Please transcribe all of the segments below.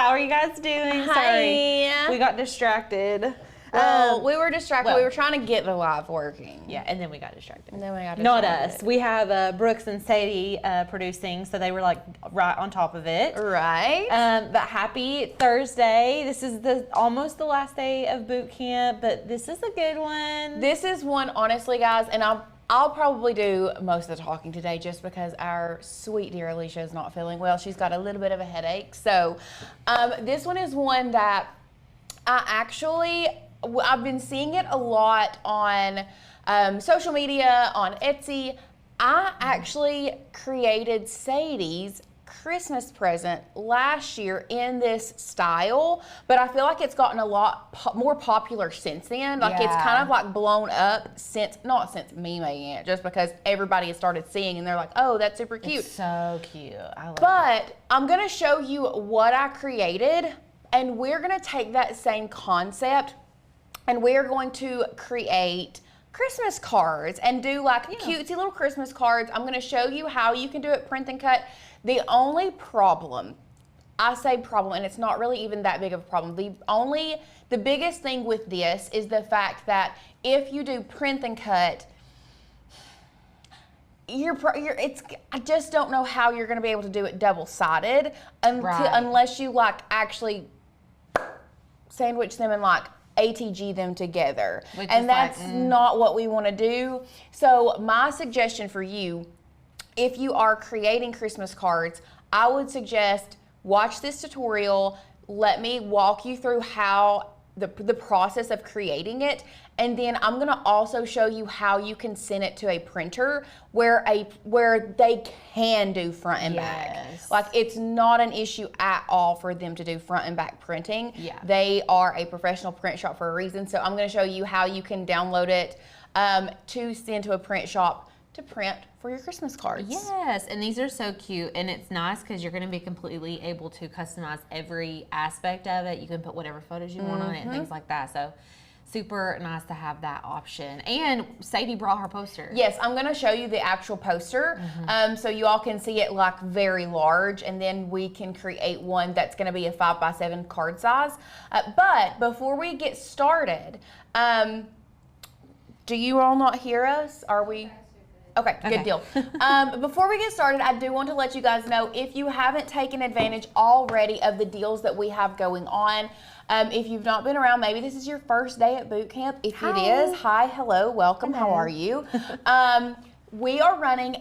How are you guys doing? Hi. Sorry, we got distracted. We were distracted. We were trying to get the live working. Yeah, and then we got distracted. Not us. We have Brooks and Sadie producing, so they were like right on top of it. Right. But happy Thursday. This is almost the last day of boot camp, but this is a good one. This is one, honestly, guys, and I'll probably do most of the talking today just because our sweet dear Alicia is not feeling well. She's got a little bit of a headache. So this one is one that I've been seeing it a lot on social media, on Etsy. I actually created Sadie's Christmas present last year in this style, but I feel like it's gotten a lot more popular since then. Like it's kind of like blown up not since me making it, just because everybody has started seeing and they're like, oh, that's super cute. It's so cute. I love it. But I'm gonna show you what I created, and we're gonna take that same concept and we're going to create Christmas cards and do like cutesy little Christmas cards. I'm gonna show you how you can do it print and cut. The only problem, I say problem, and it's not really even that big of a problem. The biggest thing with this is the fact that if you do print and cut, I just don't know how you're gonna be able to do it double-sided unless you like actually sandwich them and like ATG them together. And that's not what we want to do. So my suggestion for you, if you are creating Christmas cards, I would suggest watch this tutorial. Let me walk you through how the process of creating it, and then I'm gonna also show you how you can send it to a printer where they can do front and back. Like it's not an issue at all for them to do front and back printing. Yeah. They are a professional print shop for a reason. So I'm gonna show you how you can download it to send to a print shop to print for your Christmas cards. Yes, and these are so cute, and it's nice because you're going to be completely able to customize every aspect of it. You can put whatever photos you want on it and things like that. So super nice to have that option. And Sadie brought her poster. Yes, I'm going to show you the actual poster so you all can see it like very large, and then we can create one that's going to be a 5x7 card size. But before we get started, do you all not hear us? Are we? Okay, good deal. Before we get started, I do want to let you guys know, if you haven't taken advantage already of the deals that we have going on, if you've not been around, maybe this is your first day at boot camp. If it is, hi, hello, welcome, how are you? We are running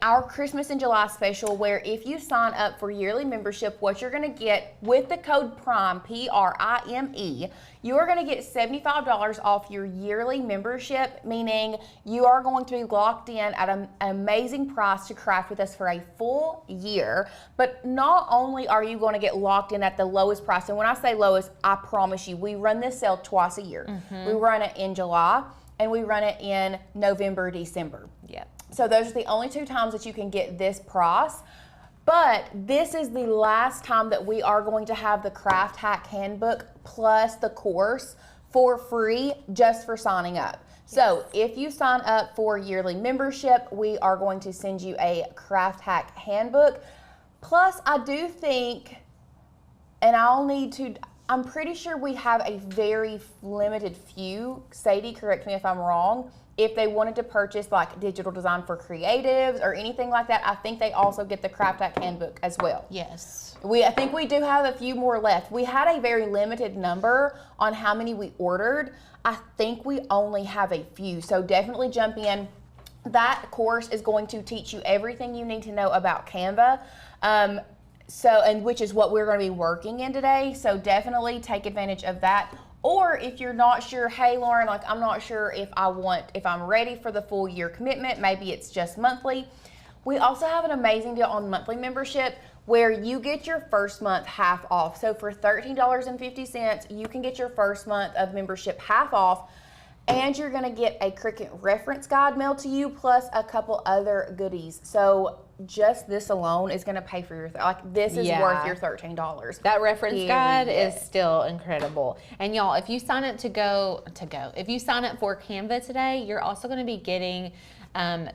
our Christmas in July special, where if you sign up for yearly membership, what you're going to get with the code PRIME, P-R-I-M-E, you are going to get $75 off your yearly membership, meaning you are going to be locked in at an amazing price to craft with us for a full year. But not only are you going to get locked in at the lowest price, and when I say lowest, I promise you, we run this sale twice a year. We run it in July, and we run it in November, December. Yep. So those are the only two times that you can get this price. But this is the last time that we are going to have the Craft Hack Handbook plus the course for free, just for signing up. Yes. So if you sign up for yearly membership, we are going to send you a Craft Hack Handbook. Plus, I do think, and I'm pretty sure we have a very limited few, Sadie, correct me if I'm wrong, if they wanted to purchase like digital design for creatives or anything like that, I think they also get the Craft Hack Handbook as well. Yes. I think we do have a few more left. We had a very limited number on how many we ordered. I think we only have a few, so definitely jump in. That course is going to teach you everything you need to know about Canva. And which is what we're going to be working in today. So definitely take advantage of that. Or if you're not sure, hey Lauren, like I'm not sure if I'm ready for the full year commitment, maybe it's just monthly. We also have an amazing deal on monthly membership where you get your first month half off. So for $13.50, you can get your first month of membership half off. And you're gonna get a Cricut reference guide mailed to you, plus a couple other goodies. So just this alone is gonna pay for your, this is worth your $13. That reference guide is still incredible. And y'all, if you sign up if you sign up for Canva today, you're also gonna be getting,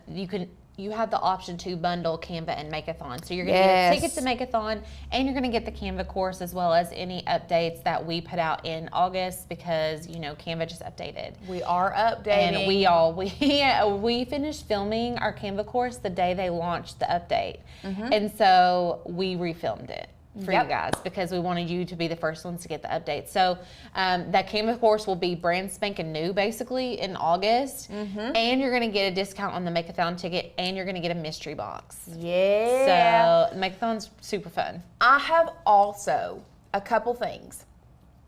you can you have the option to bundle Canva and Makeathon. So you're going to get a ticket to Makeathon, and you're going to get the Canva course, as well as any updates that we put out in August, because Canva just updated. We are updating. And we finished filming our Canva course the day they launched the update. And so we refilmed it for you guys, because we wanted you to be the first ones to get the update. So that Canva course will be brand spanking new basically in August, and you're going to get a discount on the Makeathon ticket, and you're going to get a mystery box. Yeah. So Makeathon's super fun. I have also a couple things.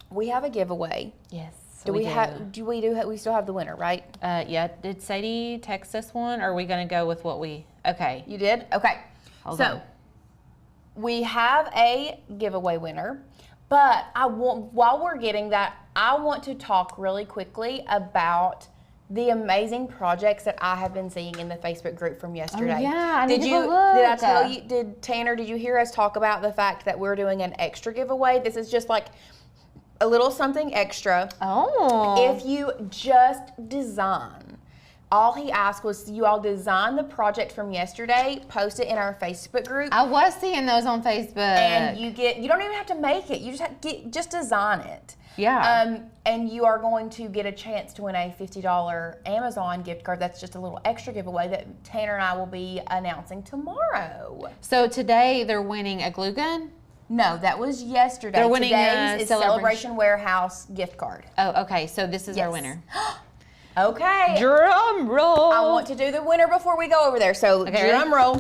We have a giveaway. Yes. We still have the winner, right? Yeah. Did Sadie text us one, or are we going to go with what we? Okay. You did? Okay. Hold on. We have a giveaway winner, but while we're getting that, I want to talk really quickly about the amazing projects that I have been seeing in the Facebook group from yesterday. Oh, yeah, I need to Did look. I tell you? Tanner, did you hear us talk about the fact that we're doing an extra giveaway? This is just like a little something extra. Oh. If you just design. All he asked was you all design the project from yesterday, post it in our Facebook group. I was seeing those on Facebook. And you don't even have to make it. You just have to just design it. Yeah. And you are going to get a chance to win a $50 Amazon gift card. That's just a little extra giveaway that Tanner and I will be announcing tomorrow. So today they're winning a glue gun? No, that was yesterday. They're winning Today's is Celebration Warehouse gift card. Oh, okay. So this is our winner. Okay. Drum roll. I want to do the winner before we go over there. So drum roll.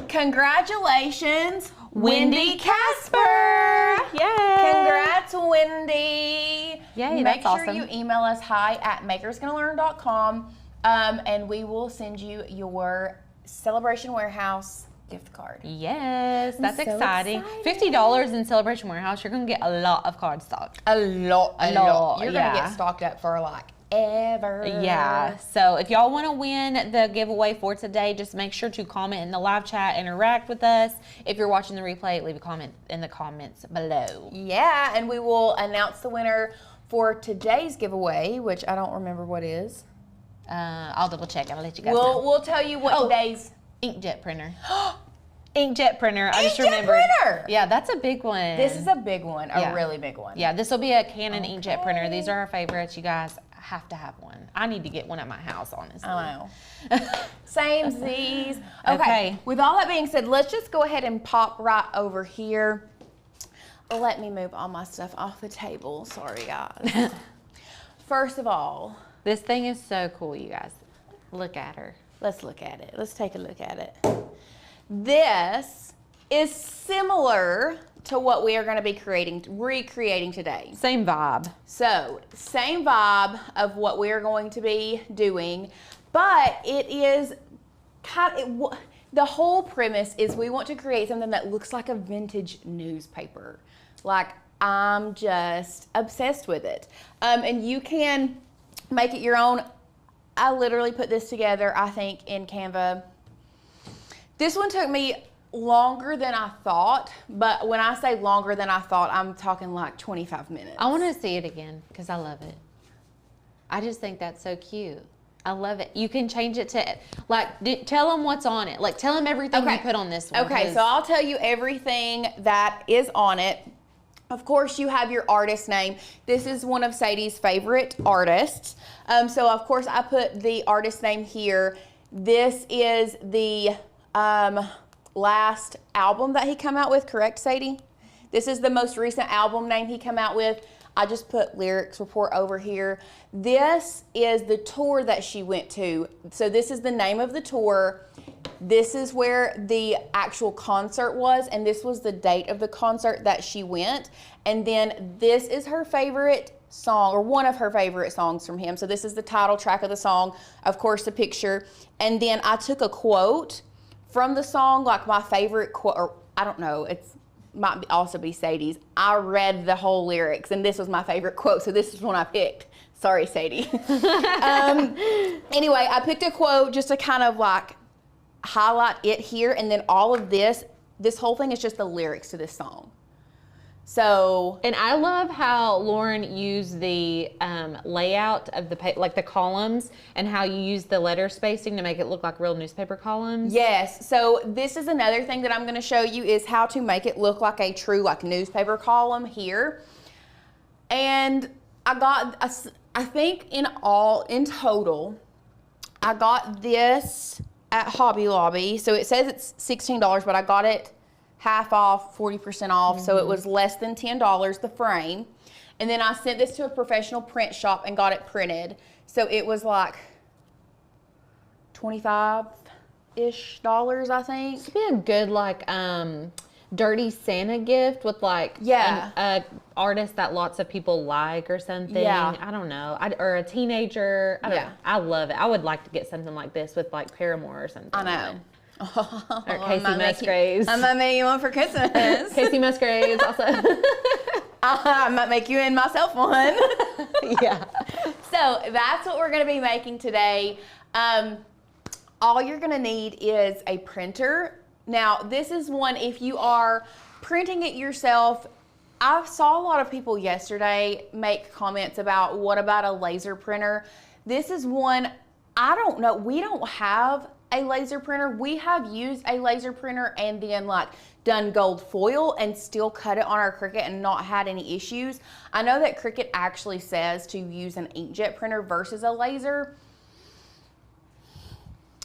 Congratulations, Wendy Casper. Yay. Congrats, Wendy. Yay, Make that's sure awesome. you email us hi@makersgonnalearn.com, and we will send you your Celebration Warehouse gift card. Yes, that's so exciting. excited. $50 in Celebration Warehouse. You're going to get a lot of card stock. A lot. You're going to yeah. get stocked up for like ever. Yeah. So if y'all want to win the giveaway for today, just make sure to comment in the live chat, interact with us. If you're watching the replay, leave a comment in the comments below. Yeah, and we will announce the winner for today's giveaway, which I don't remember what is. I'll double check. I'll let you guys know. We'll tell you what today's inkjet printer. Inkjet printer. I just remembered. Printer. Yeah, that's a big one. This is a big one, a really big one. Yeah, this will be a Canon inkjet printer. These are our favorites. You guys have to have one. I need to get one at my house, honestly. I know. Same Z's. Okay. With all that being said, let's just go ahead and pop right over here. Let me move all my stuff off the table. Sorry, guys. First of all, this thing is so cool, you guys. Look at her. Let's look at it. Let's take a look at it. This is similar to what we are going to be recreating today. Same vibe. So, same vibe of what we are going to be doing, but it is the whole premise is we want to create something that looks like a vintage newspaper. Like, I'm just obsessed with it. And you can make it your own. I literally put this together, I think, in Canva. This one took me longer than I thought, but when I say longer than I thought, I'm talking like 25 minutes. I want to see it again because I love it. I just think that's so cute. I love it. You can change it to, like, tell them what's on it. Like, tell them everything you put on this one. Okay, so I'll tell you everything that is on it. Of course, you have your artist name. This is one of Sadie's favorite artists. So, of course, I put the artist name here. This is the last album that he came out with, correct, Sadie? This is the most recent album name he came out with. I just put lyrics report over here. This is the tour that she went to. So this is the name of the tour. This is where the actual concert was, and this was the date of the concert that she went. And then this is her favorite song, or one of her favorite songs from him. So this is the title track of the song, of course, the picture. And then I took a quote from the song, like my favorite quote, or I don't know, it might also be Sadie's. I read the whole lyrics, and this was my favorite quote, so this is one I picked. Sorry, Sadie. Anyway, I picked a quote just to kind of like highlight it here, and then all of this whole thing is just the lyrics to this song. So, and I love how Lauren used the layout of like the columns, and how you use the letter spacing to make it look like real newspaper columns. yes. So this is another thing that I'm going to show you is how to make it look like a true like newspaper column here. And I got, I think in total, I got this at Hobby Lobby. So it says it's $16, but I got it half off, 40% off. So it was less than $10 the frame. And then I sent this to a professional print shop and got it printed. So it was like $25-ish, I think. This would be a good like dirty Santa gift with like an artist that lots of people like or something. Yeah. I don't know. Or a teenager. I don't know. I love it. I would like to get something like this with like Paramore or something. I know. Or Casey Musgraves. I might make you one for Christmas. Casey Musgraves also. I might make you and myself one. Yeah. So that's what we're going to be making today. All you're going to need is a printer. Now, this is one, if you are printing it yourself, I saw a lot of people yesterday make comments about what about a laser printer. This is one, I don't know, we don't have a laser printer. We have used a laser printer and then like done gold foil and still cut it on our Cricut and not had any issues. I know that Cricut actually says to use an inkjet printer versus a laser.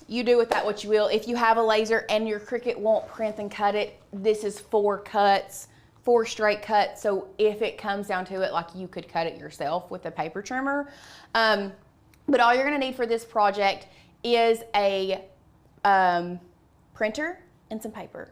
You do with that what you will. If you have a laser and your Cricut won't print and cut it, this is 4 cuts, 4 straight cuts. So if it comes down to it, like you could cut it yourself with a paper trimmer. But all you're gonna need for this project is a printer and some paper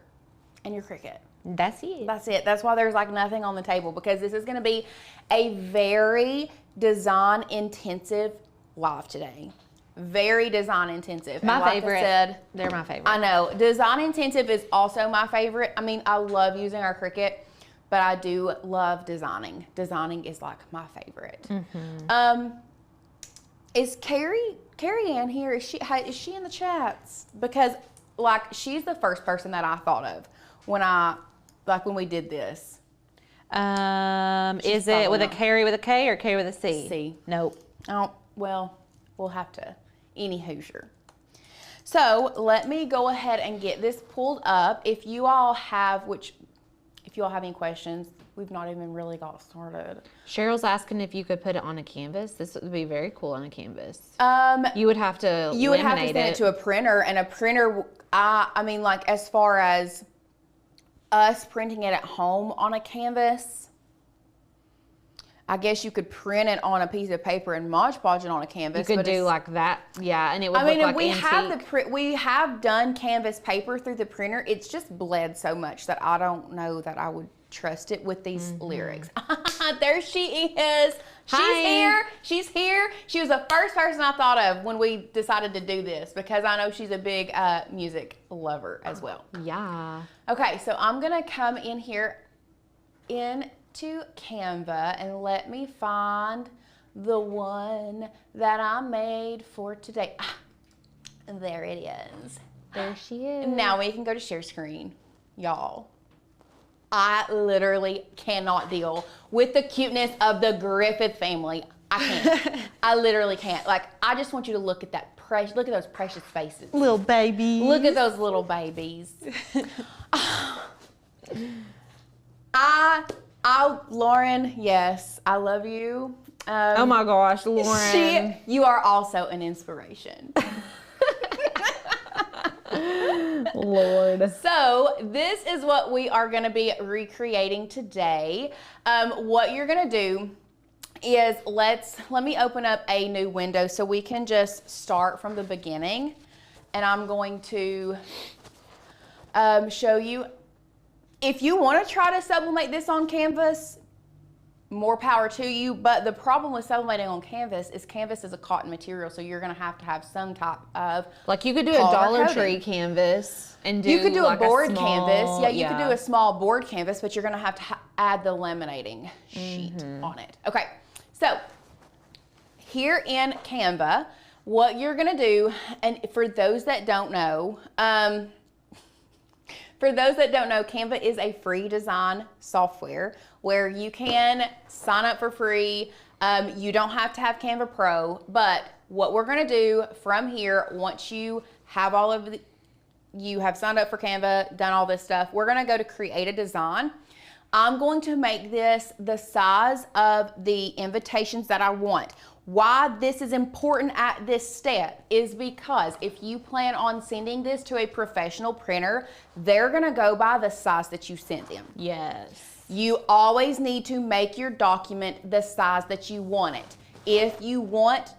and your Cricut. That's it. That's it. That's why there's like nothing on the table, because this is gonna be a very design intensive live today. Very design intensive. My like favorite. I said, they're my favorite. I know. Design intensive is also my favorite. I mean, I love using our Cricut, but I do love designing. Designing is like my favorite. Is Carrie Ann here? Is she in the chats? Because like she's the first person that I thought of when we did this. Is it with a Carrie with a K or Carrie with a C? C. Nope. Oh, well, we'll have to. Any Hoosier. So let me go ahead and get this pulled up. If you all have any questions, we've not even really got started. Cheryl's asking if you could put it on a canvas. This would be very cool on a canvas. You would have to send it to a printer, and a printer, I mean, like as far as us printing it at home on a canvas, I guess you could print it on a piece of paper and Mod Podge it on a canvas. You could do like that, yeah, and it would look like antique. We have done canvas paper through the printer. It's just bled so much that I don't know that I would trust it with these lyrics. There she is. Hi. She's here. She was the first person I thought of when we decided to do this, because I know she's a big music lover as well. Yeah. Okay, so I'm gonna come in here into Canva and let me find the one that I made for today. There it is. There she is. Now we can go to share screen, y'all. I literally cannot deal with the cuteness of the Griffith family. I can't. I literally can't. Like, I just want you to look at that look at those precious faces. Little baby. Look at those little babies. Lauren, yes, I love you. Oh my gosh, Lauren. You are also an inspiration. Lord. So this is what we are going to be recreating today. What you're going to do is let me open up a new window so we can just start from the beginning. And I'm going to show you. If you want to try to sublimate this on canvas, more power to you. But the problem with sublimating on canvas is a cotton material, so you're going to have some type of like you could do a Dollar Tree canvas and do you could do like a board small, canvas. Yeah, you could do a small board canvas, but you're going to have to add the laminating sheet on it. Okay, so here in Canva, what you're going to do, and for those that don't know, For those that don't know, Canva is a free design software where you can sign up for free. You don't have to have Canva Pro, but what we're gonna do from here, once you have you have signed up for Canva, done all this stuff, we're gonna go to create a design. I'm going to make this the size of the invitations that I want. Why this is important at this step is because if you plan on sending this to a professional printer, they're gonna go by the size that you sent them. Yes. You always need to make your document the size that you want it. If you want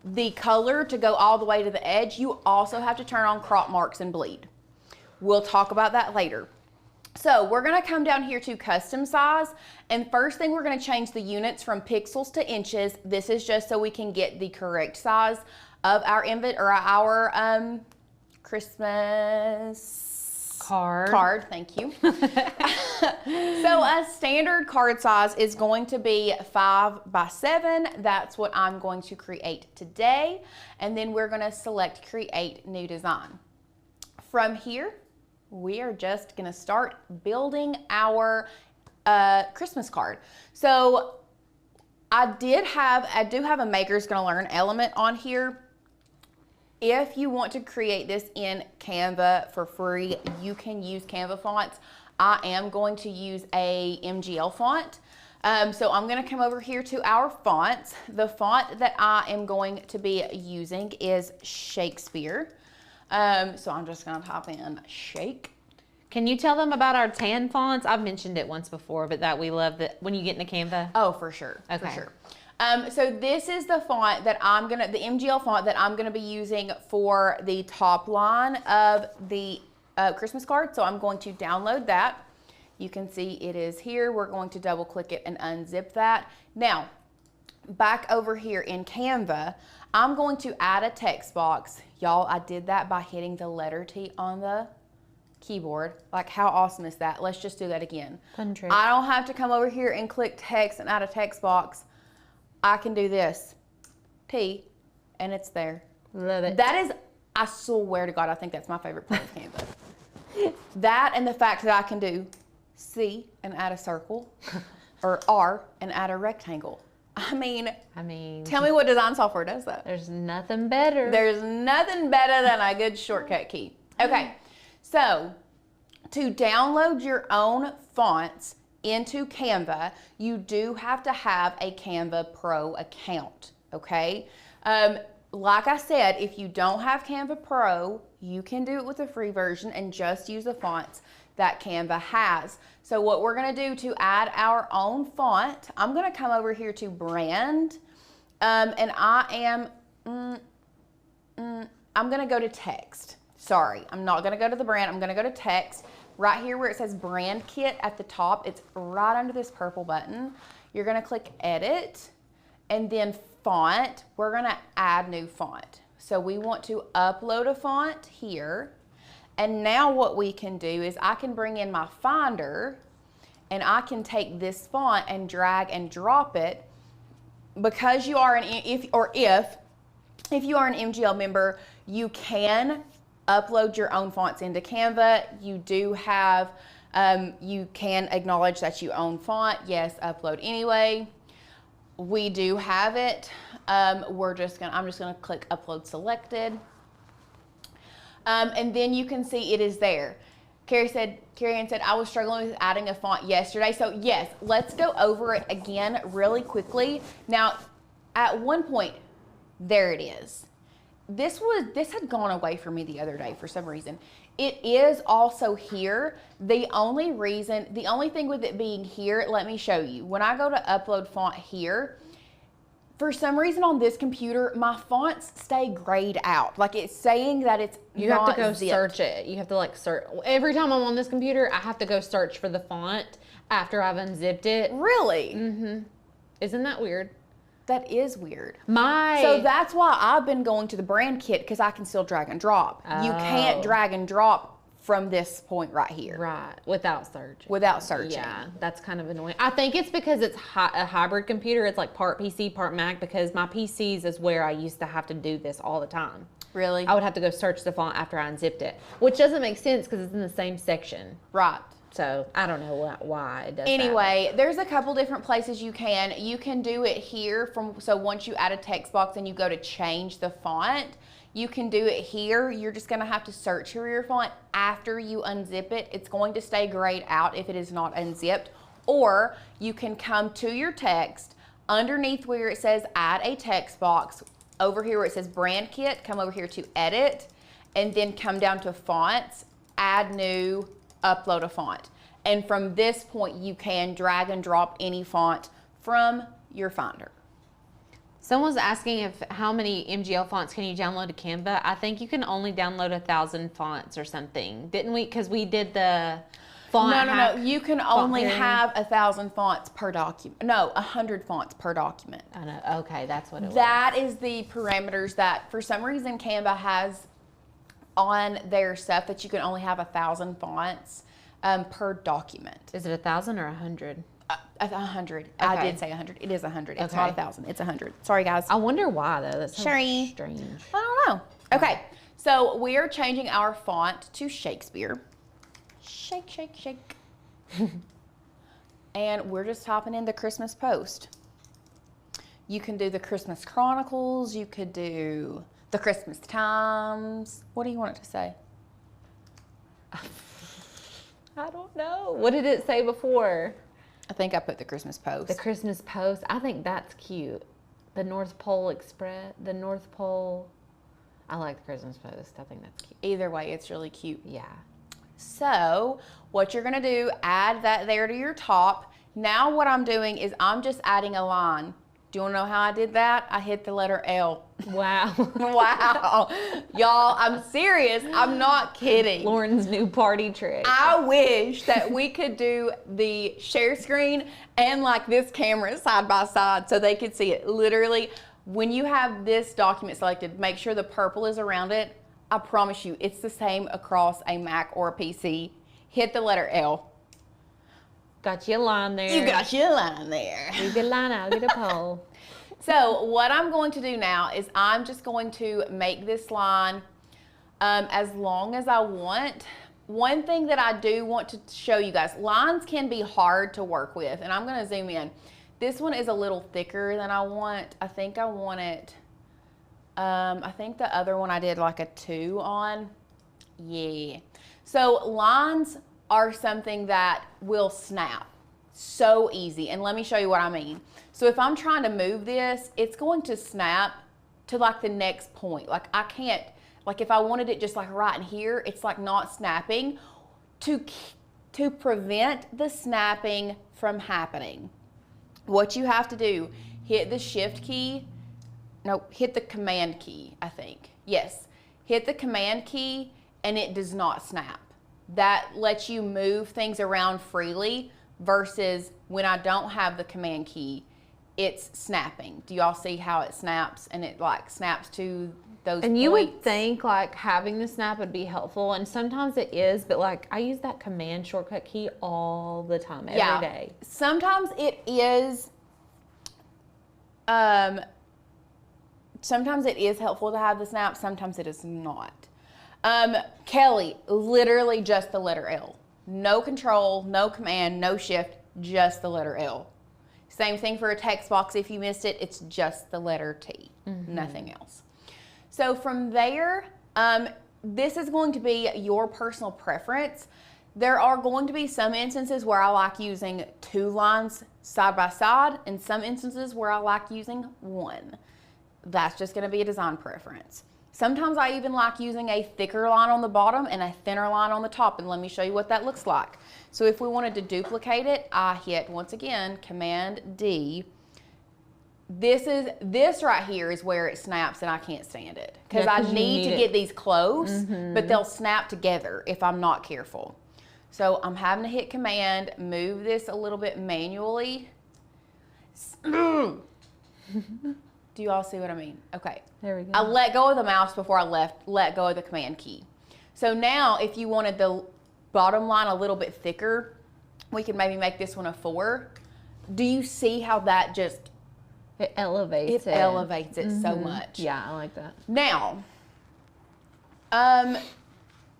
the color to go all the way to the edge, you also have to turn on crop marks and bleed. We'll talk about that later. So we're gonna come down here to custom size, and first thing we're gonna change the units from pixels to inches. This is just so we can get the correct size of our Christmas card. Thank you. So a standard card size is going to be 5 by 7. That's what I'm going to create today, and then we're gonna select create new design. From here, we are just gonna start building our Christmas card. So I do have a Maker's Gonna Learn element on here. If you want to create this in Canva for free, you can use Canva fonts. I am going to use a MGL font. So I'm gonna come over here to our fonts. The font that I am going to be using is Shakespeare. So I'm just gonna type in Shake. Can you tell them about our tan fonts? I've mentioned it once before, but that we love that when you get into Canva. Oh, for sure. Okay. For sure. So this is the font that the MGL font that I'm gonna be using for the top line of the Christmas card. So I'm going to download that. You can see it is here. We're going to double click it and unzip that. Now, back over here in Canva, I'm going to add a text box. Y'all, I did that by hitting the letter T on the keyboard. Like, how awesome is that? Let's just do that again. Fun trick. I don't have to come over here and click text and add a text box. I can do this, T, and it's there. Love it. That is, I swear to God, I think that's my favorite part of Canva. That and the fact that I can do C and add a circle, or R and add a rectangle. I mean, tell me what design software does that. There's nothing better. There's nothing better than a good shortcut key. Okay, so to download your own fonts into Canva, you do have to have a Canva Pro account, okay? Like I said, if you don't have Canva Pro, you can do it with a free version and just use the fonts that Canva has. So what we're gonna do to add our own font, I'm gonna come over here to brand, and I'm gonna go to text. Sorry, I'm not gonna go to the brand, I'm gonna go to text. Right here where it says brand kit at the top, it's right under this purple button. You're gonna click edit, and then font, we're gonna add new font. So we want to upload a font here. And now what we can do is I can bring in my Finder and I can take this font and drag and drop it. Because you are if you are an MGL member, you can upload your own fonts into Canva. You do have, you can acknowledge that you own font. Yes, upload anyway. We do have it. I'm just gonna click upload selected. And then you can see it is there. Carrie Ann said, I was struggling with adding a font yesterday. So yes, let's go over it again really quickly. Now, at one point, there it is. This had gone away for me the other day for some reason. It is also here. The only thing with it being here, let me show you. When I go to upload font here, for some reason on this computer, my fonts stay grayed out. Like it's saying that it's You have to go zipped. search it. You have to like search. Every time I'm on this computer, I have to go search for the font after I've unzipped it. Really? Mm-hmm. Isn't that weird? That is weird. So that's why I've been going to the brand kit because I can still drag and drop. Oh. You can't drag and drop from this point right here. Right, without searching. Without searching. Yeah, that's kind of annoying. I think it's because it's a hybrid computer. It's like part PC, part Mac, because my PCs is where I used to have to do this all the time. Really? I would have to go search the font after I unzipped it, which doesn't make sense because it's in the same section. Right. So I don't know why it does Anyway, there's a couple different places you can. You can do it here so once you add a text box and you go to change the font, you can do it here. You're just gonna have to search for your font after you unzip it. It's going to stay grayed out if it is not unzipped. Or you can come to your text underneath where it says add a text box, over here where it says brand kit, come over here to edit, and then come down to fonts, add new, upload a font. And from this point, you can drag and drop any font from your Finder. Someone's asking how many MGL fonts can you download to Canva? I think you can only download 1,000 fonts or something. Didn't we? Because we did the font No. You can only have 1,000 fonts per document. No, 100 fonts per document. I know. Okay, that's what it was. That is the parameters that, for some reason, Canva has on their stuff that you can only have 1,000 fonts per document. Is it 1,000 or 100? 100. Okay. I did say 100. It is 100. It's Okay. not 1,000. It's 100. Sorry, guys. I wonder why though. That's so Sherry. strange. I don't know. Okay, so we are changing our font to Shakespeare. Shake, shake, shake. And we're just typing in the Christmas Post. You can do the Christmas Chronicles. You could do the Christmas Times. What do you want it to say? I don't know. What did it say before? I think I put the Christmas Post. The Christmas Post. I think that's cute. The North Pole Express. The North Pole. I like the Christmas Post. I think that's cute. Either way, it's really cute. Yeah. So what you're gonna do, add that there to your top. Now what I'm doing is I'm just adding a line. Do you wanna know how I did that? I hit the letter L. Wow. Wow. Y'all, I'm serious. I'm not kidding. Lauren's new party trick. I wish that we could do the share screen and like this camera side by side so they could see it. Literally, when you have this document selected, make sure the purple is around it. I promise you, it's the same across a Mac or a PC. Hit the letter L. Got you a line there. You got your line there. You get a line, I'll get a pole. So what I'm going to do now is I'm just going to make this line as long as I want. One thing that I do want to show you guys, lines can be hard to work with, and I'm going to zoom in. This one is a little thicker than I want. I think I want it, I think the other one I did like a 2 on. Yeah. So lines are something that will snap so easy, and let me show you what I mean. So if I'm trying to move this, it's going to snap to like the next point. Like I can't, like if I wanted it just like right in here, it's like not snapping. To prevent the snapping from happening, what you have to do, hit the shift key, no, hit the command key, I think. Yes, hit the command key and it does not snap. That lets you move things around freely versus when I don't have the command key, it's snapping. Do y'all see how it snaps and it like snaps to those And points? you would think like having the snap would be helpful, and sometimes it is, but like I use that command shortcut key all the time, every day. Sometimes it is, sometimes it is helpful to have the snap, sometimes it is not. Kelly, literally just the letter L. No control, no command, no shift, just the letter L. Same thing for a text box. If you missed it, it's just the letter T, nothing else. So from there, this is going to be your personal preference. There are going to be some instances where I like using 2 lines side by side, and some instances where I like using 1. That's just going to be a design preference. Sometimes I even like using a thicker line on the bottom and a thinner line on the top, and let me show you what that looks like. So if we wanted to duplicate it, I hit, once again, Command D. This right here is where it snaps and I can't stand it because I need to get these close, but they'll snap together if I'm not careful. So I'm having to hit Command, move this a little bit manually. Do you all see what I mean? Okay. There we go. I let go of the mouse before I let go of the command key. So now if you wanted the bottom line a little bit thicker, we could maybe make this one a 4. Do you see how that just... It elevates it. It elevates it so much. Yeah, I like that. Now,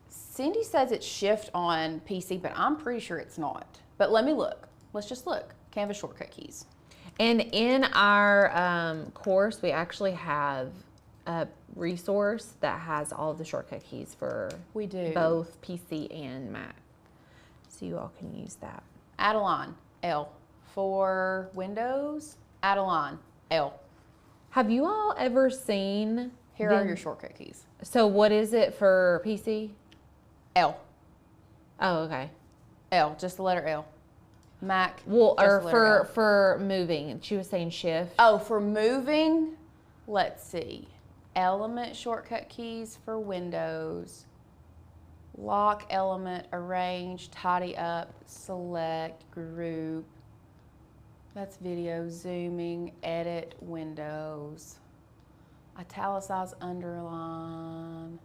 Cindy says it's shift on PC, but I'm pretty sure it's not. But let me look. Let's just look. Canva shortcut keys. And in our course, we actually have a resource that has all of the shortcut keys for both PC and Mac. So you all can use that. Add a line, L. For Windows, add a line, L. Have you all ever seen... Here are your shortcut keys. So what is it for PC? L. Oh, okay. L, just the letter L. Mac. Well, or for moving. She was saying shift. Oh, for moving, let's see. Element shortcut keys for Windows. Lock, element, arrange, tidy up, select, group. That's video, zooming, edit, Windows. Italicize, underline.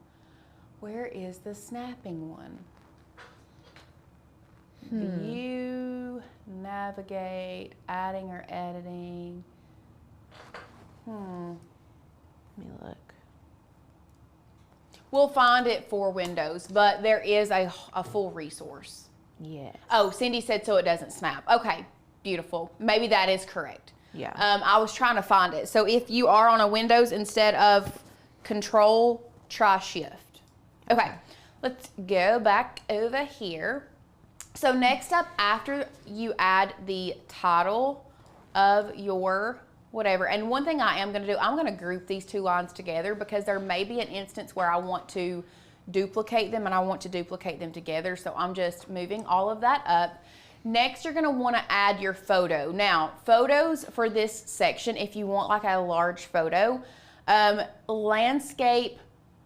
Where is the snapping one? View, navigate, adding or editing. Let me look. We'll find it for Windows, but there is a full resource. Yes. Oh, Cindy said so it doesn't snap. Okay, beautiful. Maybe that is correct. Yeah. I was trying to find it. So if you are on a Windows, instead of Control, try Shift. Okay, let's go back over here. So next up, after you add the title of your whatever, and one thing I am going to do, I'm going to group these two lines together because there may be an instance where I want to duplicate them and I want to duplicate them together. So I'm just moving all of that up. Next, you're going to want to add your photo. Now, photos for this section, if you want like a large photo, landscape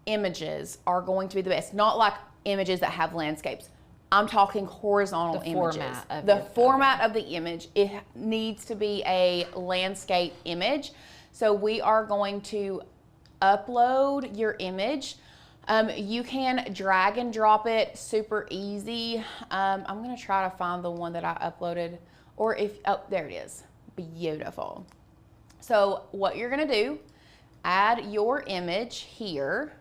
images are going to be the best. Not like images that have landscapes. I'm talking horizontal images. The format of the image, it needs to be a landscape image. So we are going to upload your image. You can drag and drop it super easy. I'm gonna try to find the one that I uploaded, or oh, there it is. Beautiful. So what you're gonna do, add your image here,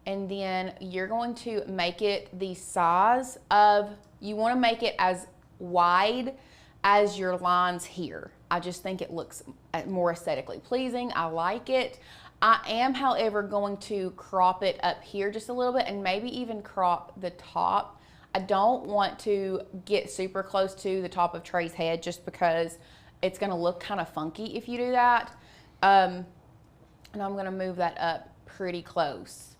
and then you're going to make it the size of, you wanna make it as wide as your lines here. I just think it looks more aesthetically pleasing. I like it. I am, however, going to crop it up here just a little bit and maybe even crop the top. I don't want to get super close to the top of Trey's head just because it's gonna look kind of funky if you do that. And I'm gonna move that up pretty close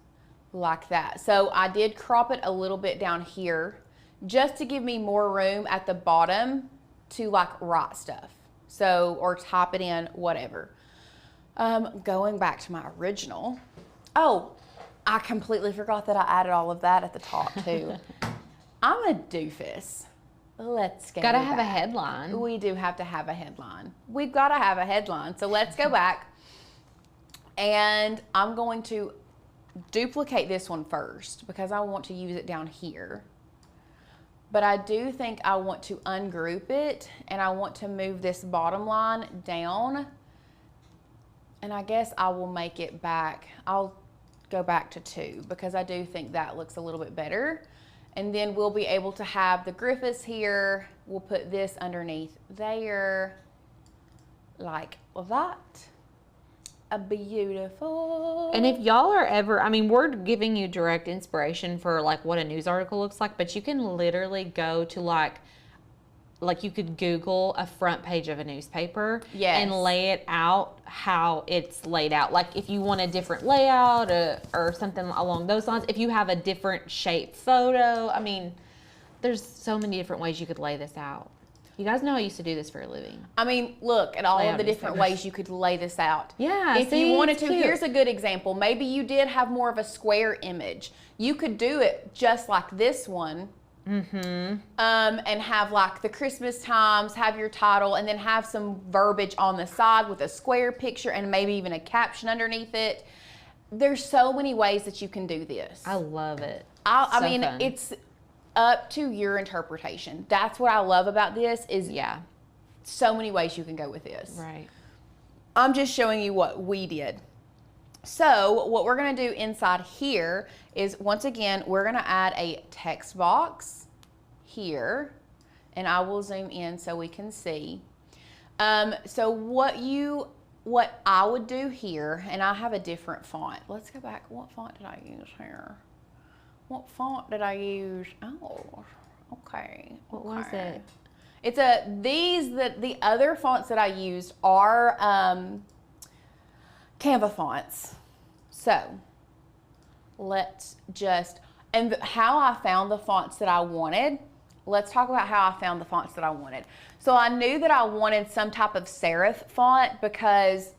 like that. So I did crop it a little bit down here just to give me more room at the bottom to like write stuff. So, or type it in, whatever. Going back to my original. Oh, I completely forgot that I added all of that at the top too. I'm a doofus. Let's go Gotta back. have a headline. We do have to have a headline. We've got to have a headline. So let's go back. And I'm going to duplicate this one first because I want to use it down here. But I do think I want to ungroup it and I want to move this bottom line down. And I guess I will make it back. I'll go back to 2 because I do think that looks a little bit better. And then we'll be able to have the Griffiths here. We'll put this underneath there, like that. A beautiful. And if y'all are ever, I mean, we're giving you direct inspiration for like what a news article looks like, but you can literally go to like you could Google a front page of a newspaper and lay it out how it's laid out. Like if you want a different layout or something along those lines, if you have a different shape photo, I mean, there's so many different ways you could lay this out. You guys know I used to do this for a living. I mean, look at all of the different ways you could lay this out. Yeah, if you wanted to, here's a good example. Maybe you did have more of a square image. You could do it just like this one. And have like the Christmas times, have your title, and then have some verbiage on the side with a square picture and maybe even a caption underneath it. There's so many ways that you can do this. I love it. I mean, it's up to your interpretation. That's what I love about this is so many ways you can go with this. Right. I'm just showing you what we did. So what we're gonna do inside here is, once again, we're gonna add a text box here, and I will zoom in so we can see. So what I would do here, and I have a different font. Let's go back. What font did I use here? What font did I use? Oh, okay. What was it? It's the other fonts that I used are Canva fonts. So let's just, and how I found the fonts that I wanted. Let's talk about how I found the fonts that I wanted. So I knew that I wanted some type of serif font because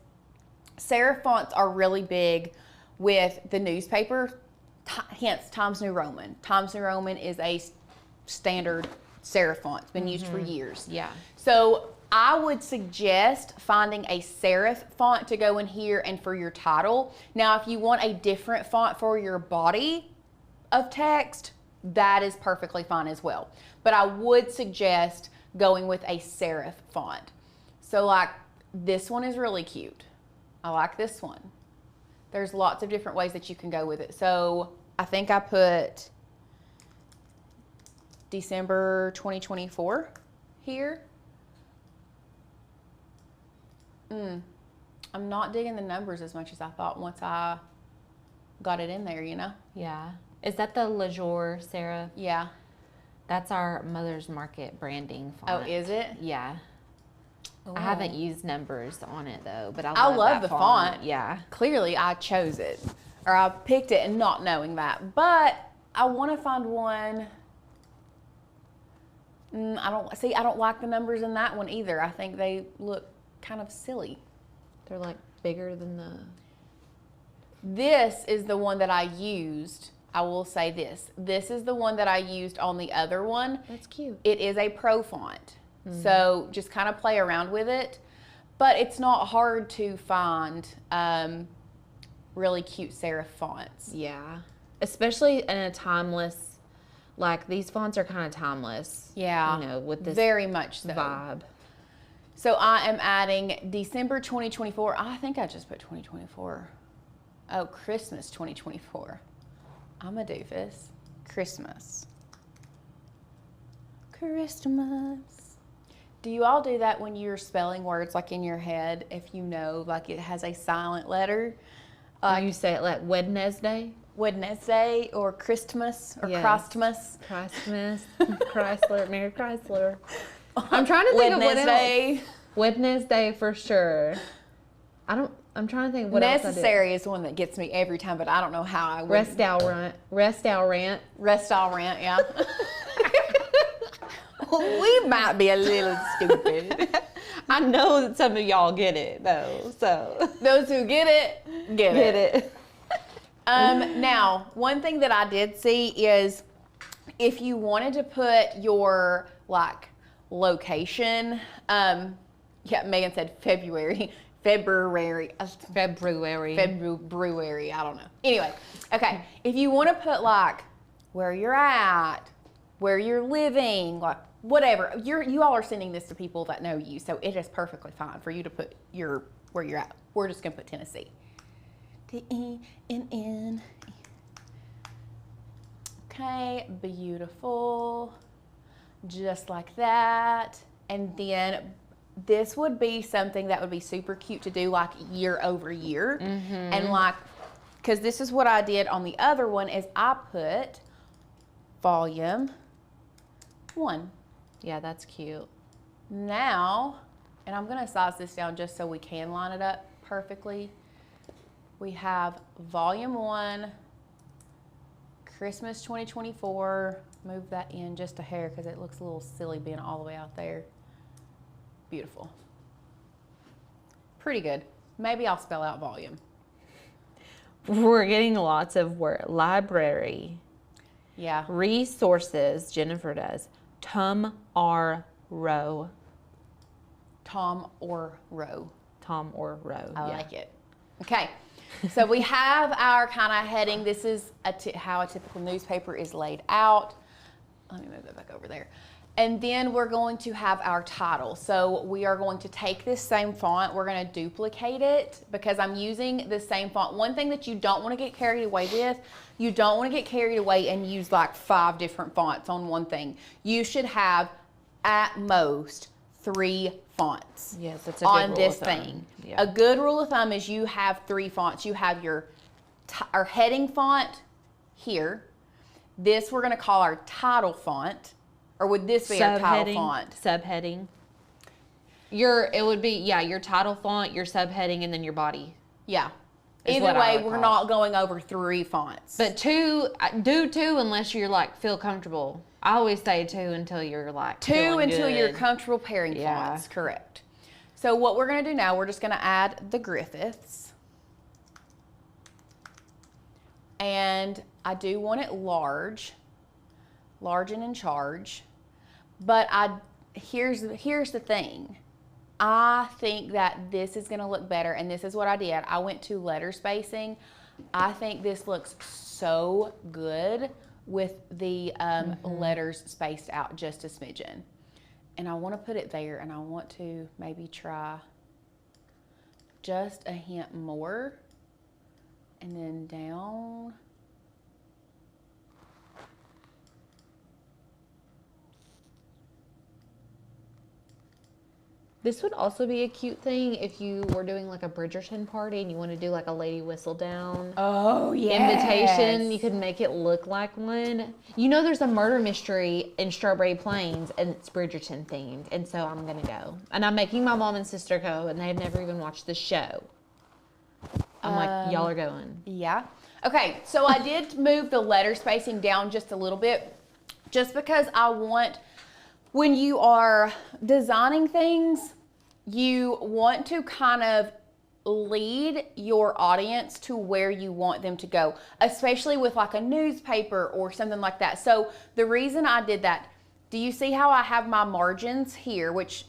serif fonts are really big with the newspaper, hence Times New Roman. Times New Roman is a standard serif font. It's been used for years. Yeah. So I would suggest finding a serif font to go in here and for your title. Now, if you want a different font for your body of text, that is perfectly fine as well. But I would suggest going with a serif font. So like this one is really cute. I like this one. There's lots of different ways that you can go with it. So I think I put December 2024 here. I'm not digging the numbers as much as I thought once I got it in there, you know? Yeah. Is that the Lejour, Sarah? Yeah. That's our Mother's Market branding font. Oh, is it? Yeah. Ooh. I haven't used numbers on it though, but I love that the font. Yeah. Clearly I chose it, or I picked it and not knowing that. But I want to find one. I don't like the numbers in that one either. I think they look kind of silly. They're like bigger than the... This is the one that I used. I will say this. This is the one that I used on the other one. That's cute. It is a pro font. So just kind of play around with it. But it's not hard to find really cute serif fonts. Yeah. Especially in a timeless, like these fonts are kind of timeless. Yeah. You know, with this very much so. vibe. So I am adding December 2024. I think I just put 2024. Oh, Christmas 2024. I'm a doofus. Christmas. Do you all do that when you're spelling words like in your head, if you know like it has a silent letter? You say it like Wednesday? Wednesday or Christmas or Yes. Christmas. Christmas, Chrysler, Mary Chrysler. I'm trying to think of what else. Wednesday for sure. I'm trying to think what else I did. Necessary is the one that gets me every time, but I don't know how I would. Rest Al Rant. Yeah. We might be a little stupid. I know that some of y'all get it though, so. Those who get it, get it. Now, one thing that I did see is if you wanted to put your like location, Megan said February, I don't know. Anyway, okay, if you want to put like where you're at, where you're living, like whatever, you all are sending this to people that know you, so it is perfectly fine for you to put where you're at. We're just gonna put Tennessee. T-E-N-N. Okay, beautiful. Just like that. And then this would be something that would be super cute to do like year over year. And like, because this is what I did on the other one is I put volume 1. Yeah, that's cute. Now, and I'm gonna size this down just so we can line it up perfectly. We have volume 1, Christmas 2024. Move that in just a hair because it looks a little silly being all the way out there. Beautiful. Pretty good. Maybe I'll spell out volume. We're getting lots of word. Library. Yeah. Resources, Jennifer does. Tom or Row. Tom or Row. Tom or Row. I like it. Okay. So we have our kind of heading. This is how a typical newspaper is laid out. Let me move that back over there. And then we're going to have our title. So we are going to take this same font, we're gonna duplicate it because I'm using the same font. One thing that you don't wanna get carried away with, you don't wanna get carried away and use like 5 different fonts on one thing. You should have at most 3 fonts. Yes, that's a good on rule this of thumb. thing. Yeah. A good rule of thumb is you have 3 fonts. You have your our heading font here. This we're gonna call our title font. Or would this be our title font? Subheading. It would be, your title font, your subheading, and then your body. Yeah. Either way, we're not going over 3 fonts. But do 2 unless you're like feel comfortable. I always say 2 until you're like 2 feeling until good. you're comfortable pairing fonts, correct. So what we're gonna do now, we're just gonna add the Griffiths. And I do want it large and in charge. But here's the thing. I think that this is gonna look better, and this is what I did. I went to letter spacing. I think this looks so good with the letters spaced out just a smidgen. And I wanna put it there, and I want to maybe try just a hint more, and then down. This would also be a cute thing if you were doing like a Bridgerton party and you want to do like a lady whistle down invitation. You could make it look like one. You know, there's a murder mystery in Strawberry Plains and it's Bridgerton themed, and so I'm gonna go. And I'm making my mom and sister go, and they've never even watched the show. I'm like, y'all are going. Yeah. Okay, so I did move the letter spacing down just a little bit, just because I want. When you are designing things, you want to kind of lead your audience to where you want them to go, especially with like a newspaper or something like that. So the reason I did that, do you see how I have my margins here, which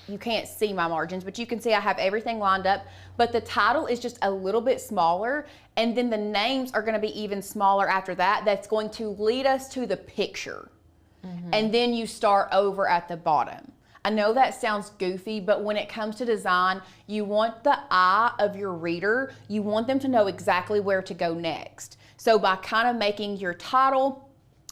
you can't see my margins, but you can see I have everything lined up, but the title is just a little bit smaller, and then the names are going to be even smaller after that. That's going to lead us to the picture. And then you start over at the bottom. I know that sounds goofy, but when it comes to design, you want the eye of your reader, you want them to know exactly where to go next. So by kind of making your title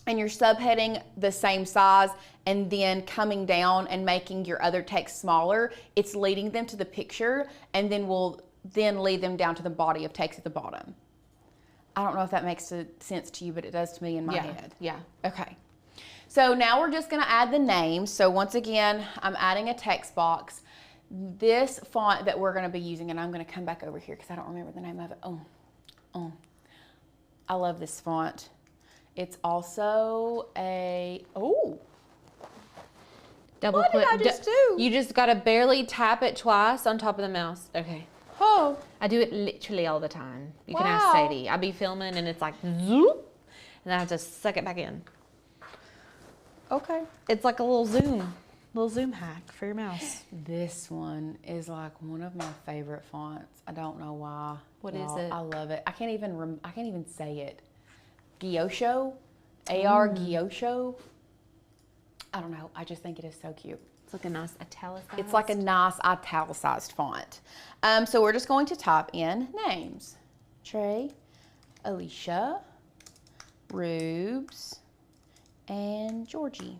and your subheading the same size and then coming down and making your other text smaller, it's leading them to the picture, and then we'll then lead them down to the body of text at the bottom. I don't know if that makes sense to you, but it does to me in my head. Yeah. Okay. So now we're just gonna add the names. So once again, I'm adding a text box. This font that we're gonna be using, and I'm gonna come back over here because I don't remember the name of it. I love this font. It's also a, Double click. What did I just do? You just gotta barely tap it twice on top of the mouse. Okay. Oh. I do it literally all the time. You can Wow. ask Sadie. I be filming and it's like zoop, and then I have to suck it back in. Okay. It's like a little zoom hack for your mouse. This one is like one of my favorite fonts. I don't know why. What is it? I love it. I can't even say it. Gyosho, AR Gyosho. I don't know. I just think it is so cute. It's like a nice italicized. It's like a nice italicized font. So we're just going to type in names. Trey, Alicia, Rubes, and Georgie.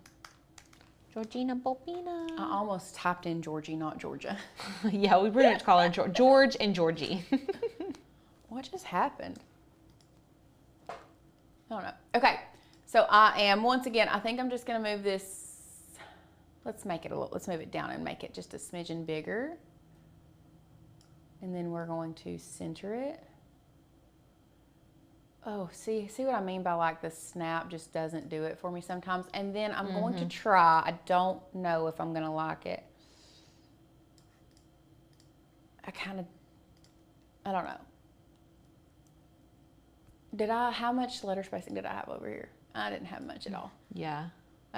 Georgina Bobina. I almost typed in Georgie, not Georgia. Yeah, we pretty much call her George and Georgie. What just happened? I don't know. Okay, so I am, once again, I think I'm just gonna move this, let's move it down and make it just a smidgen bigger. And then we're going to center it. Oh, see what I mean by like the snap just doesn't do it for me sometimes. And then I'm going to try, I don't know if I'm gonna like it. I don't know. How much letter spacing did I have over here? I didn't have much at all. Yeah.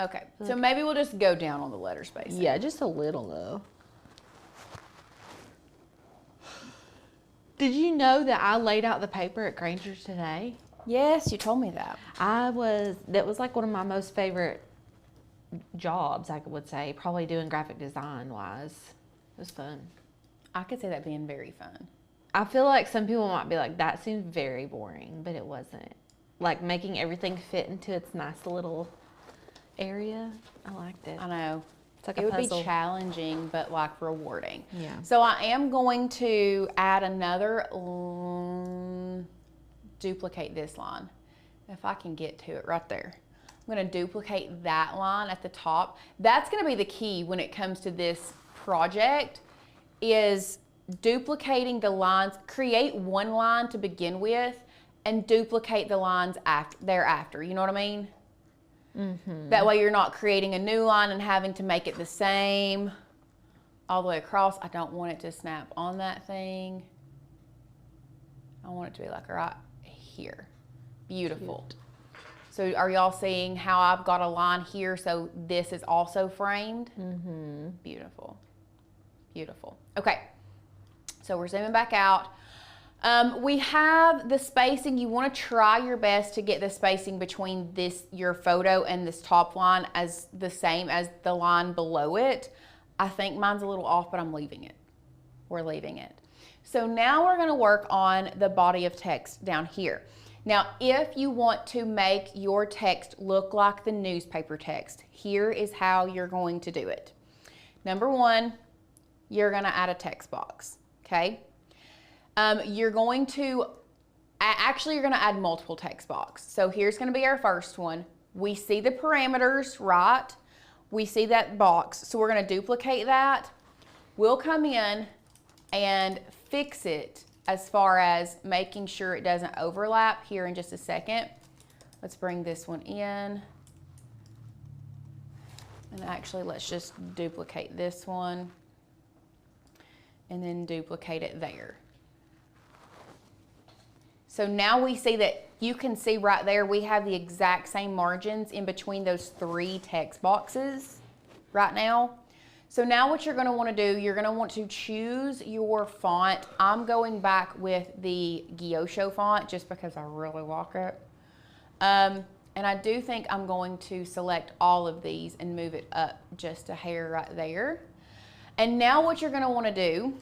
Okay, so maybe we'll just go down on the letter spacing. Yeah, just a little though. Did you know that I laid out the paper at Granger's today? Yes, you told me that. That was like one of my most favorite jobs, I would say, probably doing graphic design wise. It was fun. I could say that being very fun. I feel like some people might be like, that seems very boring, but it wasn't. Like making everything fit into its nice little area. I liked it. I know. It's like it a would puzzle. be challenging, but like rewarding. Yeah. So I am going to add another, duplicate this line. If I can get to it right there. I'm going to duplicate that line at the top. That's going to be the key when it comes to this project, is duplicating the lines. Create one line to begin with and duplicate the lines thereafter. You know what I mean? Mm-hmm. That way you're not creating a new line and having to make it the same all the way across. I don't want it to snap on that thing. I want it to be like right here. Beautiful. Cute. So are y'all seeing how I've got a line here so this is also framed? Mm-hmm. Beautiful. Beautiful. Okay. So we're zooming back out. We have the spacing. You want to try your best to get the spacing between your photo and this top line as the same as the line below it. I think mine's a little off, but I'm leaving it. We're leaving it. So now we're going to work on the body of text down here. Now, if you want to make your text look like the newspaper text, here is how you're going to do it. Number one, you're going to add a text box, okay? You're going to add multiple text boxes. So here's going to be our first one. We see the parameters, right? We see that box. So we're going to duplicate that. We'll come in and fix it as far as making sure it doesn't overlap here in just a second. Let's bring this one in. And actually, let's just duplicate this one and then duplicate it there. So now we see that you can see right there, we have the exact same margins in between those three text boxes right now. So now what you're going to want to do, you're going to want to choose your font. I'm going back with the Gyosho font just because I really like it. And I do think I'm going to select all of these and move it up just a hair right there. And now what you're going to want to do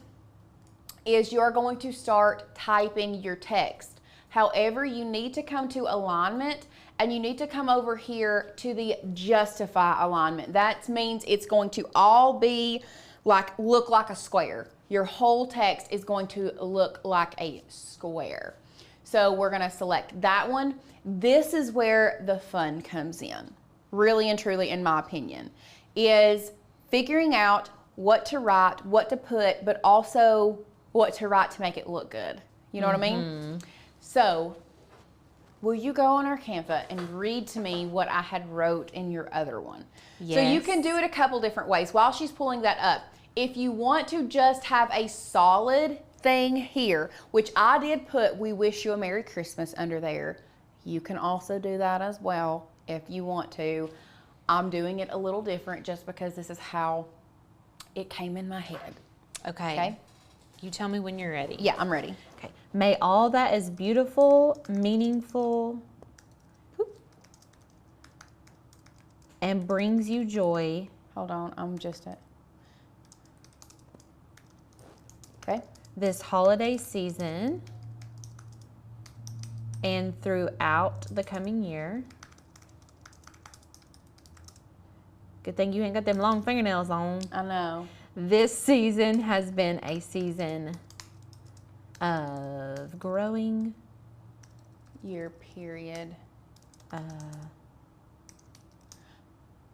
is you're going to start typing your text. However, you need to come to alignment and you need to come over here to the justify alignment. That means it's going to all be look like a square. Your whole text is going to look like a square. So we're going to select that one. This is where the fun comes in, really and truly, in my opinion, is figuring out what to write, what to put, but also what to write to make it look good. You know what I mean? So will you go on our Canva and read to me what I had wrote in your other one? Yes. So you can do it a couple different ways. While she's pulling that up, if you want to just have a solid thing here, which I did put "We wish you a Merry Christmas" under there, you can also do that as well if you want to. I'm doing it a little different just because this is how it came in my head. Okay. You tell me when you're ready. Yeah, I'm ready. Okay. May all that is beautiful, meaningful, and brings you joy. Hold on, I'm just at. Okay. This holiday season and throughout the coming year. Good thing you ain't got them long fingernails on. I know. This season has been a season of growing. Year period.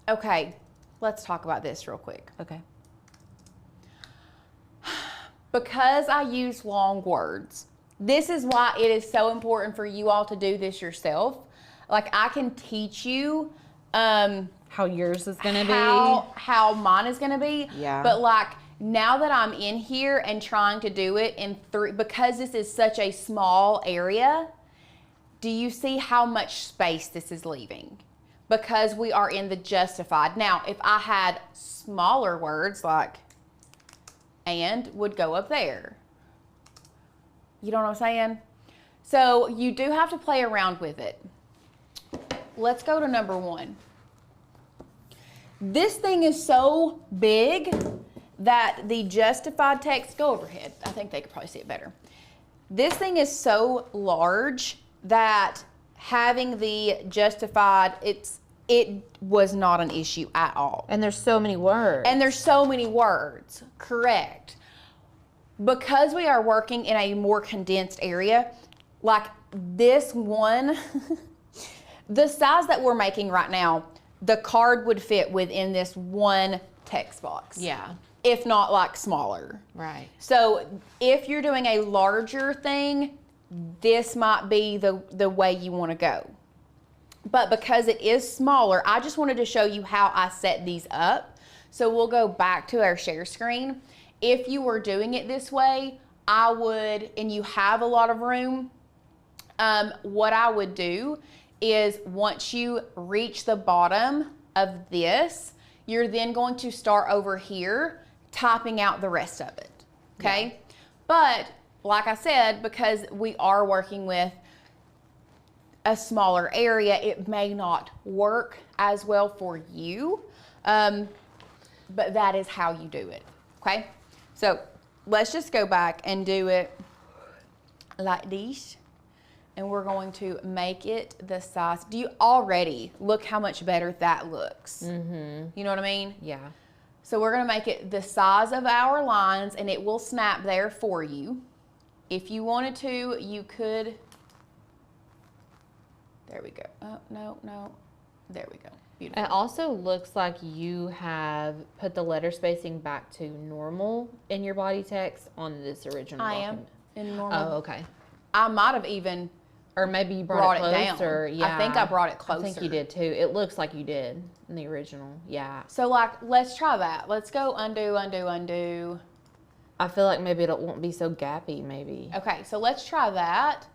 Okay, let's talk about this real quick. Okay. Because I use long words, this is why it is so important for you all to do this yourself. Like, I can teach you how yours is going to be. How mine is going to be. Yeah. But like, now that I'm in here and trying to do it in because this is such a small area, do you see how much space this is leaving? Because we are in the justified. Now, if I had smaller words like "and" would go up there. You know what I'm saying? So you do have to play around with it. Let's go to number one. This thing is so big that the justified text, go overhead. I think they could probably see it better. This thing is so large that having the justified, it was not an issue at all. And there's so many words. And there's so many words, correct. Because we are working in a more condensed area, like this one, the size that we're making right now, the card would fit within this one text box. Yeah. If not like smaller. Right. So if you're doing a larger thing, this might be the way you want to go. But because it is smaller, I just wanted to show you how I set these up. So we'll go back to our share screen. If you were doing it this way, I would, and you have a lot of room, what I would do is once you reach the bottom of this, you're then going to start over here typing out the rest of it, okay? Yeah. But like I said, because we are working with a smaller area, it may not work as well for you, but that is how you do it, okay? So let's just go back and do it like this. And we're going to make it the size. Do you already look how much better that looks? Mm-hmm. You know what I mean? Yeah. So we're going to make it the size of our lines, and it will snap there for you. If you wanted to, you could. There we go. Oh, no. There we go. Beautiful. It also looks like you have put the letter spacing back to normal in your body text on this original document. I am in normal. Oh, okay. I might have even. Or maybe you brought it closer. Down. Yeah. I think I brought it closer. I think you did too. It looks like you did in the original. Yeah. So like, let's try that. Let's go undo. I feel like maybe it won't be so gappy maybe. Okay, so let's try that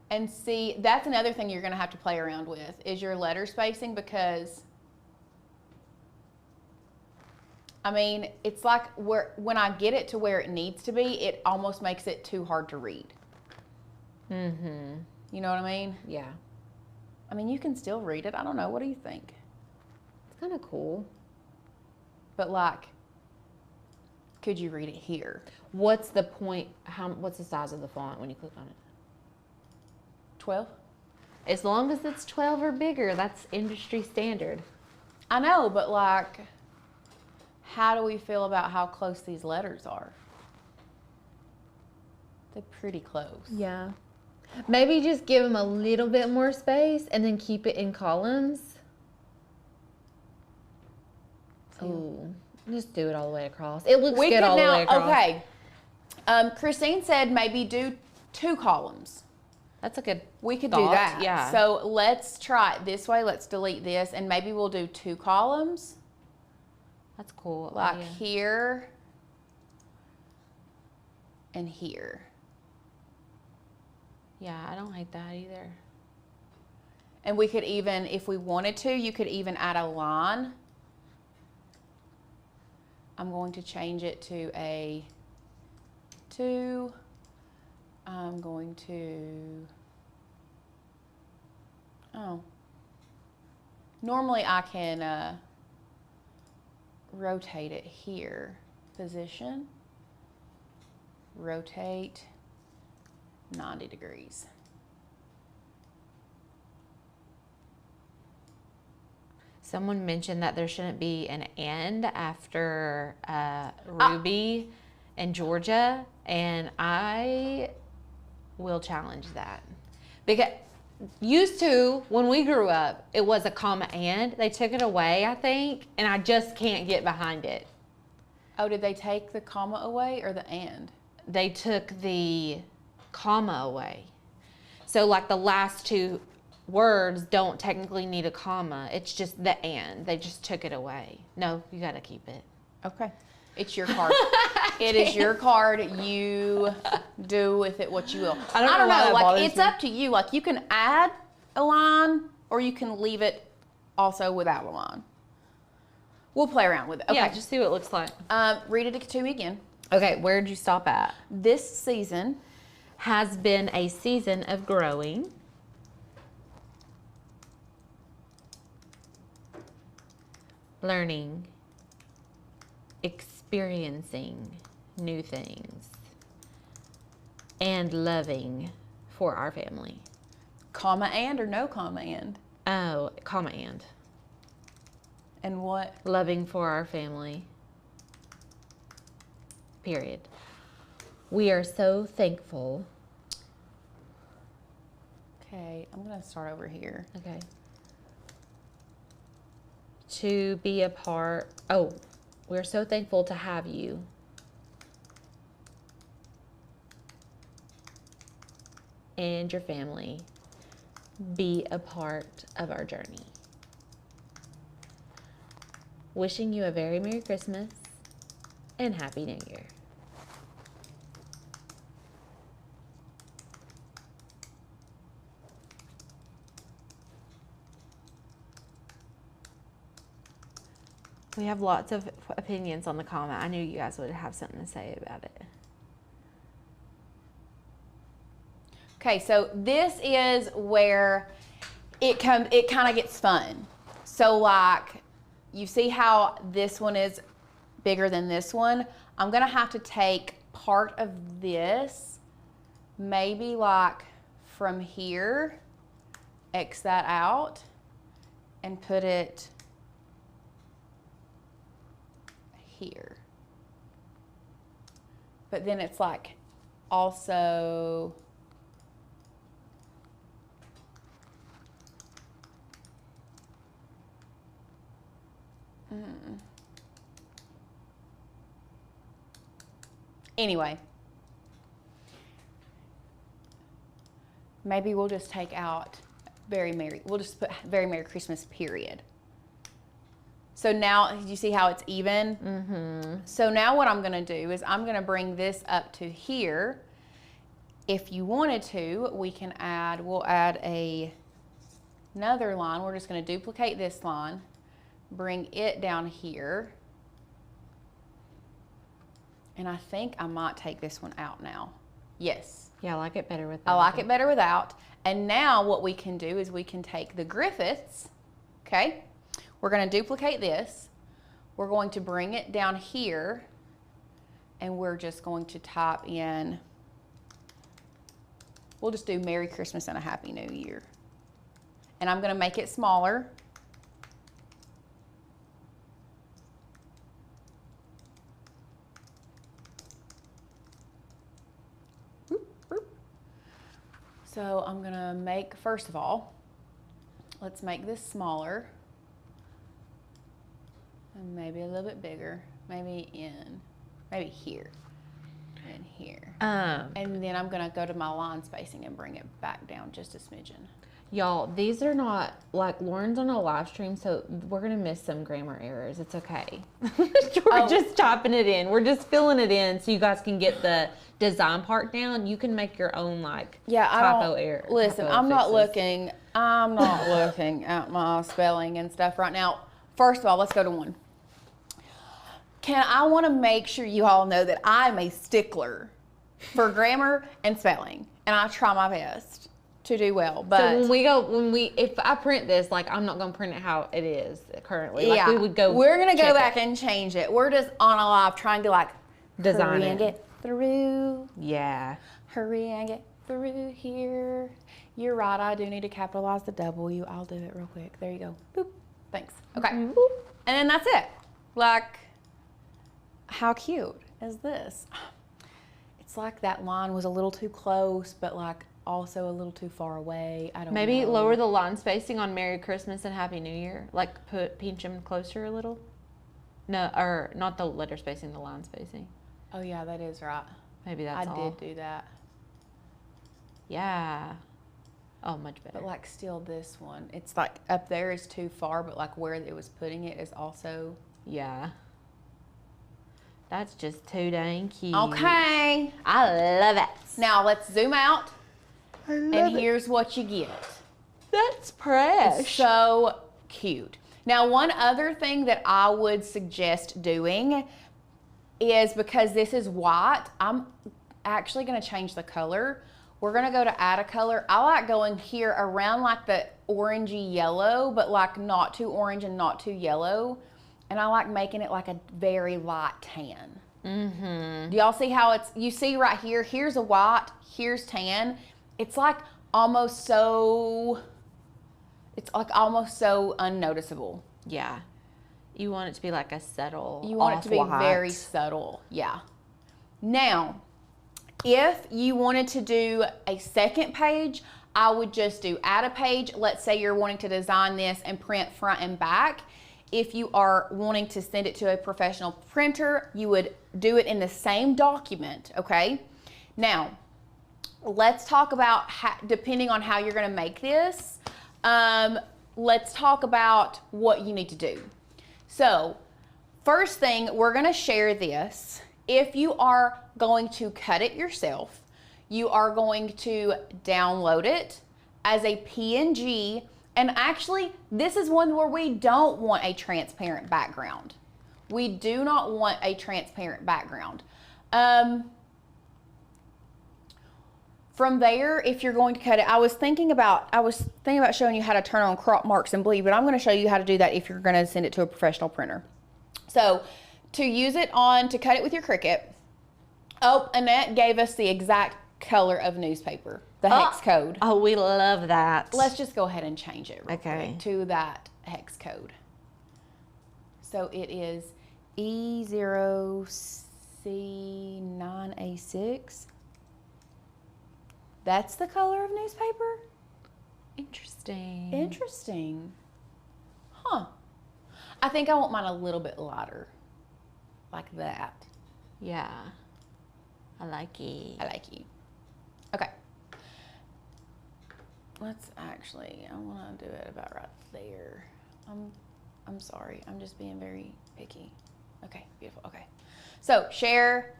and see. That's another thing you're gonna have to play around with is your letter spacing, because I mean, it's like when I get it to where it needs to be, it almost makes it too hard to read. Mm-hmm. You know what I mean? Yeah. I mean, you can still read it. I don't know. What do you think? It's kind of cool. But like, could you read it here? What's the point? What's the size of the font when you click on it? 12? As long as it's 12 or bigger, that's industry standard. I know, but like, how do we feel about how close these letters are? They're pretty close. Yeah. Maybe just give them a little bit more space and then keep it in columns. Ooh, just do it all the way across. It looks good all the way across. Okay. Christine said maybe do 2 columns. That's a good We could thought. do that. Yeah. So let's try it this way. Let's delete this, and maybe we'll do 2 columns. That's cool. Like here and here. Yeah, I don't hate that either. And we could even, if we wanted to, you could even add a line. I'm going to change it to a 2. I'm going to, normally I can rotate it here. Position, rotate 90 degrees. Someone mentioned that there shouldn't be an and after Ruby and Georgia, and I will challenge that. Because used to, when we grew up, it was a comma and. They took it away, I think, and I just can't get behind it. Oh, did they take the comma away or the and? They took the comma away. So like the last 2 words don't technically need a comma. It's just the and. They just took it away. No, you got to keep it. Okay. It's your card. It is your card. You do with it what you will. I don't know. Like, it's up to you. Like, you can add a line or you can leave it also without a line. We'll play around with it. Okay. Yeah, just see what it looks like. Read it to me again. Okay, where did you stop at? This season has been a season of growing. learning, experiencing new things, and loving for our family. Comma and or no comma and? Oh, comma and. And what? Loving for our family. Period. We are so thankful. Okay, I'm going to start over here. Okay. To be a part. Oh, we're so thankful to have you. And your family be a part of our journey. Wishing you a very Merry Christmas and Happy New Year. We have lots of opinions on the comment. I knew you guys would have something to say about it. Okay, so this is where it kind of gets fun. So like, you see how this one is bigger than this one? I'm gonna have to take part of this, maybe like from here, X that out, and put it here. But then it's like also anyway, maybe we'll just take out we'll just put Very Merry Christmas, period. So now, you see how it's even? Mm-hmm. So now what I'm gonna do is I'm gonna bring this up to here. If you wanted to, we'll add another line. We're just gonna duplicate this line, bring it down here. And I think I might take this one out now. Yes. Yeah, I like it better without. I like it better without. And now what we can do is we can take the Griffiths, okay? We're gonna duplicate this. We're going to bring it down here, and we're just going to type in, we'll just do Merry Christmas and a Happy New Year. And I'm gonna make it smaller. So I'm gonna make, first of all, let's make this smaller. And maybe a little bit bigger, maybe here, and here. And then I'm gonna go to my line spacing and bring it back down just a smidgen. Y'all, these are not, like, Lauren's on a live stream, so we're gonna miss some grammar errors. It's okay. We're just typing it in. We're just filling it in so you guys can get the design part down. You can make your own, like, typo error. Listen, I'm not looking at my spelling and stuff right now. First of all, let's go to one. I want to make sure you all know that I'm a stickler for grammar and spelling, and I try my best to do well. But so if I print this, like, I'm not gonna print it how it is currently. Like, we would go. We're gonna go back and change it. We're just on a live trying to like design hurry and get through. Yeah. Hurry and get through here. You're right. I do need to capitalize the W. I'll do it real quick. There you go. Boop. Thanks. Okay. And then that's it. Like, how cute is this? It's like that line was a little too close, but like also a little too far away. I don't know. Maybe lower the line spacing on Merry Christmas and Happy New Year. Like, pinch them closer a little. No, or not the letter spacing, the line spacing. Oh yeah, that is right. Maybe that's all. I did do that. Yeah. Oh, much better. But like still this one, it's like up there is too far, but like where it was putting it is also. Yeah. That's just too dang cute. Okay. I love it. Now let's zoom out. And here's what you get. That's fresh. It's so cute. Now, one other thing that I would suggest doing is, because this is white, I'm actually going to change the color. We're going to go to add a color. I like going here around like the orangey yellow, but like not too orange and not too yellow. and I like making it like a very light tan. Do y'all see how you see right here, here's a white, here's tan. It's like almost so unnoticeable. Yeah. You want it to be like a subtle You want it to be off-white. very subtle, yeah. Now, if you wanted to do a second page, I would just do add a page. Let's say you're wanting to design this and print front and back. If you are wanting to send it to a professional printer, you would do it in the same document, okay? Now, let's talk about, depending on how you're gonna make this, let's talk about what you need to do. So, first thing, we're gonna share this. If you are going to cut it yourself, you are going to download it as a PNG. And actually, this is one where we don't want a transparent background. We do not want a transparent background. From there, if you're going to cut it, I was thinking about showing you how to turn on crop marks and bleed, but I'm going to show you how to do that if you're going to send it to a professional printer. So, to use it to cut it with your Cricut. Oh, Annette gave us the exact color of newspaper, the hex code. Oh, we love that. Let's just go ahead and change it real Okay. quick to that hex code. So it is E0C9A6. That's the color of newspaper? Interesting. Interesting. Huh. I think I want mine a little bit lighter. Like that. Yeah. I like it. I like you. Okay. Let's actually, I want to do it about right there. I'm sorry. I'm just being very picky. Okay, beautiful. Okay. So, share,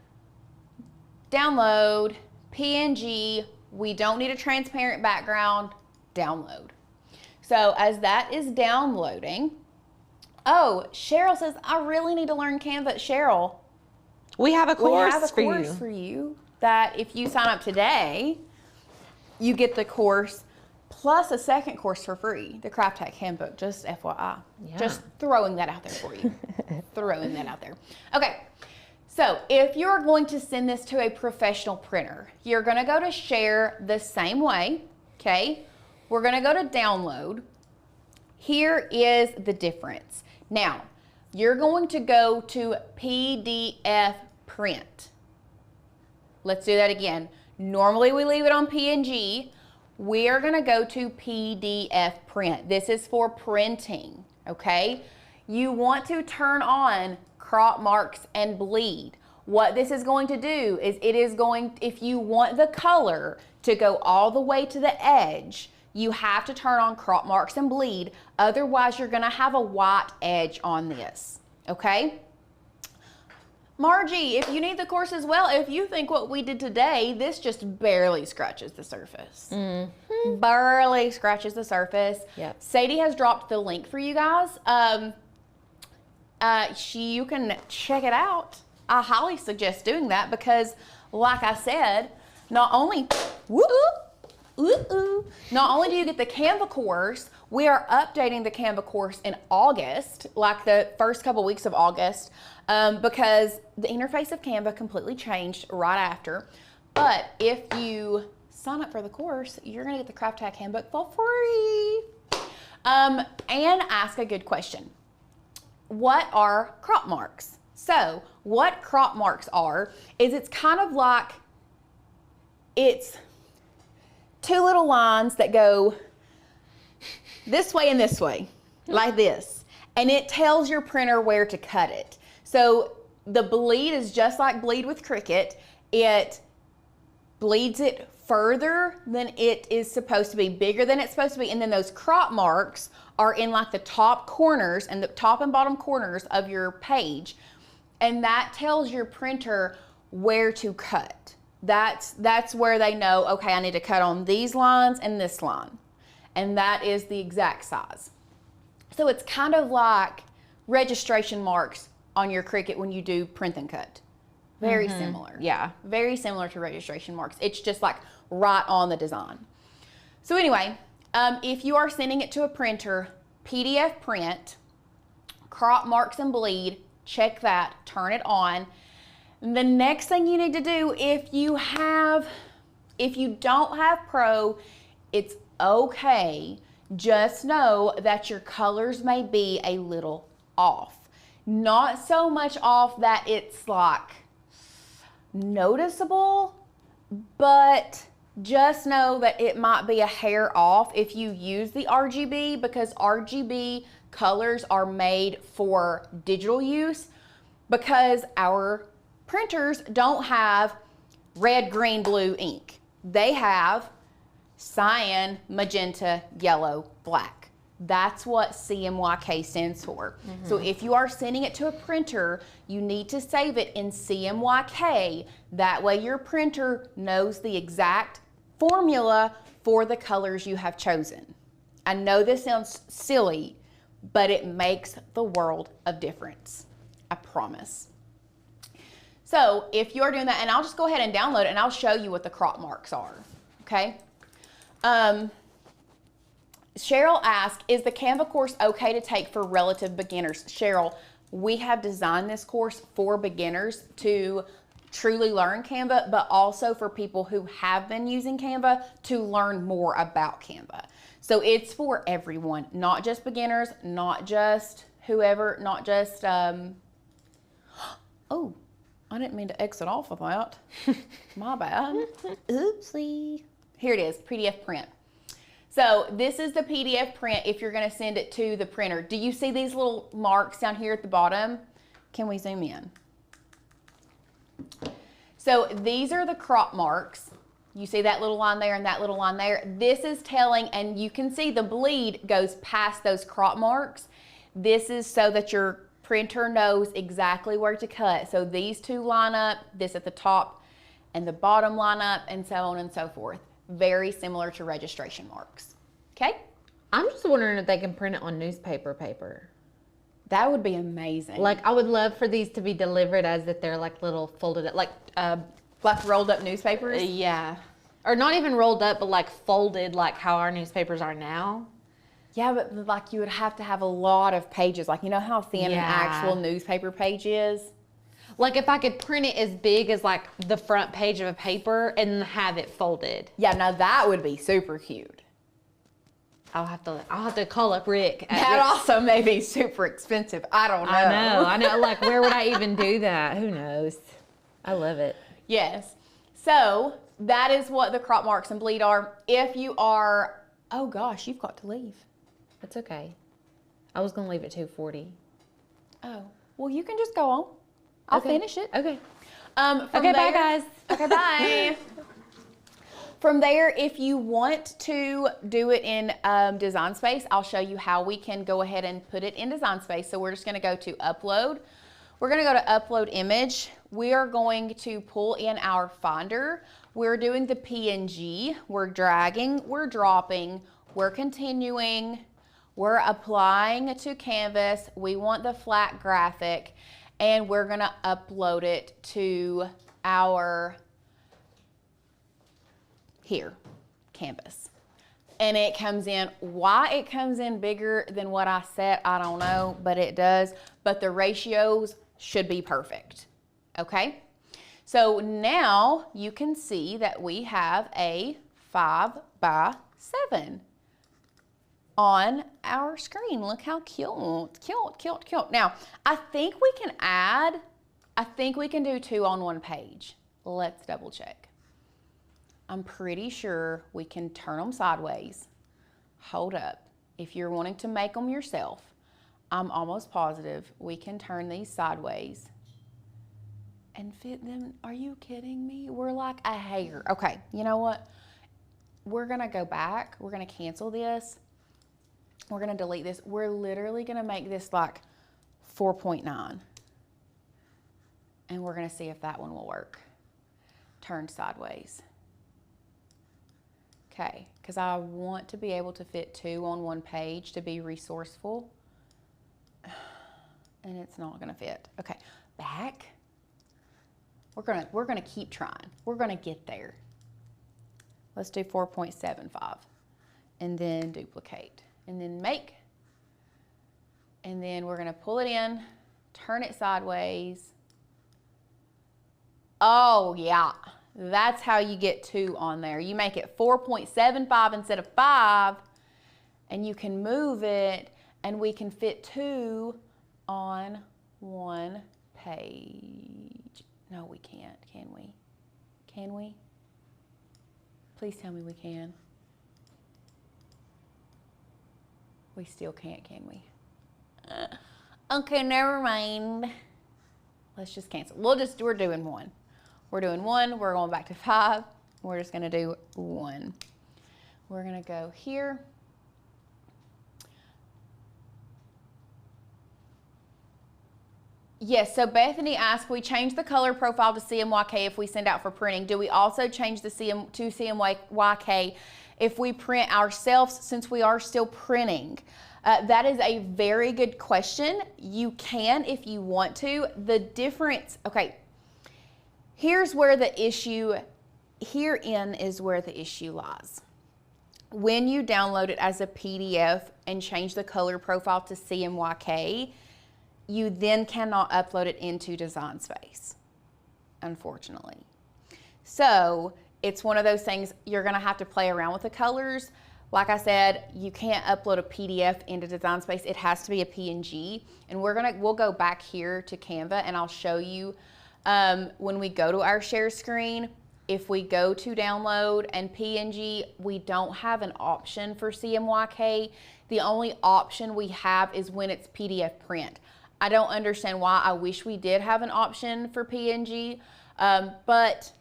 download, PNG. We don't need a transparent background. Download. So, as that is downloading, oh, Cheryl says, I really need to learn Canva. Cheryl, We have a course, we have a course for you that if you sign up today, you get the course plus a second course for free, the Craft Hack Handbook, just FYI. Yeah. Just throwing that out there for you. Throwing that out there. Okay, so if you're going to send this to a professional printer, you're gonna go to share the same way, okay? We're gonna go to download. Here is the difference. Now, you're going to go to PDF print. Let's do that again. Normally we leave it on PNG. We are gonna go to PDF print. This is for printing, okay? You want to turn on crop marks and bleed. What this is going to do is if you want the color to go all the way to the edge, you have to turn on crop marks and bleed. Otherwise, you're gonna have a white edge on this, okay? Margie, if you need the course as well, if you think what we did today, this just barely scratches the surface. Barely scratches the surface. Yep. Sadie has dropped the link for you guys. You can check it out. I highly suggest doing that because, like I said, not only not only do you get the Canva course, we are updating the Canva course in August, like the first couple weeks of August, because the interface of Canva completely changed right after. But if you sign up for the course, you're gonna get the Craft Hack Handbook for free. And ask a good question. What are crop marks? So what crop marks are, is it's kind of like, it's two little lines that go this way and this way, like this. And it tells your printer where to cut it. So the bleed is just like bleed with Cricut. It bleeds it further than it is supposed to be, bigger than it's supposed to be. And then those crop marks are in like the top corners and the top and bottom corners of your page. And that tells your printer where to cut. That's where they know, okay, I need to cut on these lines and this line. And that is the exact size. So it's kind of like registration marks on your Cricut when you do print and cut. Very similar. Yeah. Very similar to registration marks. It's just like right on the design. So anyway, if you are sending it to a printer, PDF print, crop marks and bleed, check that, turn it on. And the next thing you need to do, if you don't have Pro, it's okay. Just know that your colors may be a little off. Not so much off that it's like noticeable, but just know that it might be a hair off if you use the RGB, because RGB colors are made for digital use, because our printers don't have red, green, blue ink. They have cyan, magenta, yellow, black. That's what CMYK stands for. So if you are sending it to a printer, you need to save it in CMYK. That way your printer knows the exact formula for the colors you have chosen. I know this sounds silly, but it makes the world of difference. I promise. So if you're doing that, and I'll just go ahead and download it and I'll show you what the crop marks are, okay? Cheryl asked, is the Canva course okay to take for relative beginners? Cheryl, we have designed this course for beginners to truly learn Canva, but also for people who have been using Canva to learn more about Canva. So it's for everyone, not just beginners, not just whoever, not just, oh, I didn't mean to exit off of that. My bad. Oopsie. Here it is, PDF print. So this is the PDF print if you're going to send it to the printer. Do you see these little marks down here at the bottom? Can we zoom in? So these are the crop marks. You see that little line there and that little line there? This is telling, and you can see the bleed goes past those crop marks. This is so that your printer knows exactly where to cut. So these two line up, this at the top and the bottom line up, and so on and so forth. Very similar to registration marks. Okay? I'm just wondering if they can print it on newspaper paper. That would be amazing. Like, I would love for these to be delivered as if they're like little folded up, like rolled up newspapers? Yeah. Or not even rolled up, but like folded, like how our newspapers are now. Yeah, but like you would have to have a lot of pages. Like, you know how thin an actual newspaper page is? Like if I could print it as big as like the front page of a paper and have it folded. Yeah, now that would be super cute. I'll have to call up Rick. That also may be super expensive. I don't know. I know. Like, where would I even do that? Who knows? I love it. Yes. So that is what the crop marks and bleed are. If you are, oh gosh, you've got to leave. That's okay. I was going to leave at 2:40. Oh, well, you can just go on. I'll finish it. Okay. Okay, bye, guys. Okay, bye. From there, if you want to do it in Design Space, I'll show you how we can go ahead and put it in Design Space. So we're just going to go to Upload. We're going to go to Upload Image. We are going to pull in our Finder. We're doing the PNG. We're dragging. We're dropping. We're continuing. We're applying to Canvas. We want the flat graphic. And we're going to upload it to our Canvas. And it comes in, why it comes in bigger than what I set, I don't know, but it does. But the ratios should be perfect, okay? So now you can see that we have a 5x7 on our screen. Look how cute, cute, cute, cute. Now, I think we can do 2 on 1 page. Let's double check. I'm pretty sure we can turn them sideways. Hold up. If you're wanting to make them yourself, I'm almost positive we can turn these sideways and fit them. Are you kidding me? We're like a hair. Okay, you know what? We're gonna go back. We're gonna cancel this. We're gonna delete this. We're literally gonna make this like 4.9. And we're gonna see if that one will work. Turned sideways. Okay, because I want to be able to fit 2 on 1 page to be resourceful. And it's not gonna fit. Okay, back. We're gonna keep trying. We're gonna get there. Let's do 4.75. And then duplicate. And then make. And then we're gonna pull it in, turn it sideways. Oh yeah, that's how you get 2 on there. You make it 4.75 instead of 5, and you can move it, and we can fit 2 on 1 page. No, we can't, can we? Can we? Please tell me we can. We still can't, can we? Okay, never mind. Let's just cancel. We're doing 1. We're doing 1, we're going back to 5. We're just gonna do 1. We're gonna go here. Yes, so Bethany asked, we change the color profile to CMYK if we send out for printing. Do we also change the to CMYK if we print ourselves since we are still printing? That is a very good question. You can if you want to. The difference, okay, herein is where the issue lies. When you download it as a PDF and change the color profile to CMYK, you then cannot upload it into Design Space, unfortunately. So it's one of those things, you're gonna have to play around with the colors. Like I said, you can't upload a PDF into Design Space. It has to be a PNG. And we'll go back here to Canva and I'll show you when we go to our share screen, if we go to download and PNG, we don't have an option for CMYK. The only option we have is when it's PDF print. I don't understand why. I wish we did have an option for PNG, but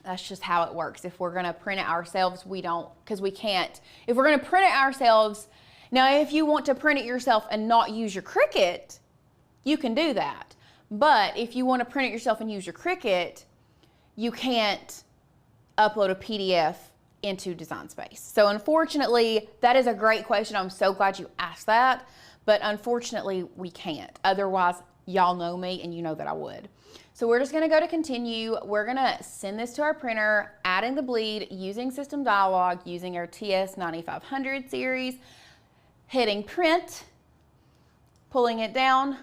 that's just how it works. If we're gonna print it ourselves, we don't, because we can't. If we're gonna print it ourselves, now if you want to print it yourself and not use your Cricut, you can do that. But if you want to print it yourself and use your Cricut, you can't upload a PDF into Design Space. So unfortunately, that is a great question. I'm so glad you asked that. But unfortunately, we can't. Otherwise, y'all know me and you know that I would. So we're just gonna go to continue. We're gonna send this to our printer, adding the bleed, using System Dialog, using our TS9500 series, hitting print, pulling it down.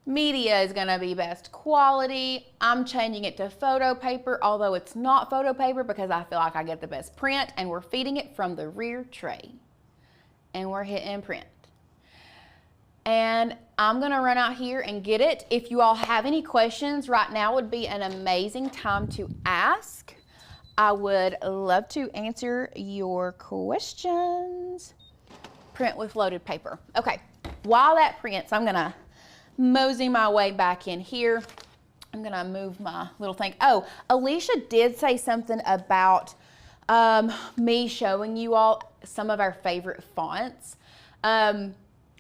Media is gonna be best quality. I'm changing it to photo paper, although it's not photo paper because I feel like I get the best print, and we're feeding it from the rear tray. And we're hitting print. And I'm gonna run out here and get it. If you all have any questions, right now would be an amazing time to ask. I would love to answer your questions. Print with loaded paper. Okay, while that prints, I'm gonna mosey my way back in here. I'm gonna move my little thing. Oh, Alicia did say something about me showing you all some of our favorite fonts.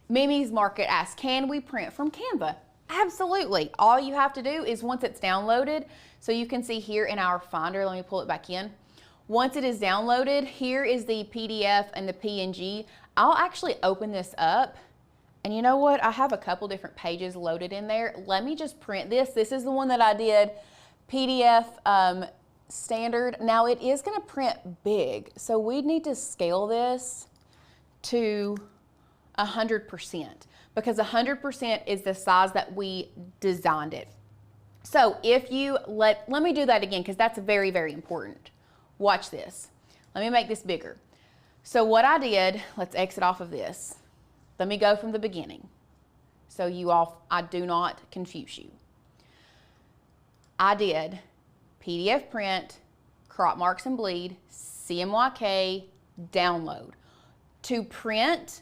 Mimi's Market asks, can we print from Canva? Absolutely. All you have to do is once it's downloaded, so you can see here in our Finder, let me pull it back in. Once it is downloaded, here is the PDF and the PNG. I'll actually open this up. And you know what? I have a couple different pages loaded in there. Let me just print this. This is the one that I did, PDF standard. Now it is gonna print big, so we need to scale this to 100% because 100% is the size that we designed it. So if you let me do that again because that's very, very important. Watch this. Let me make this bigger. So what I did, let's exit off of this. Let me go from the beginning so I do not confuse you. I did PDF print, crop marks and bleed, CMYK, download. To print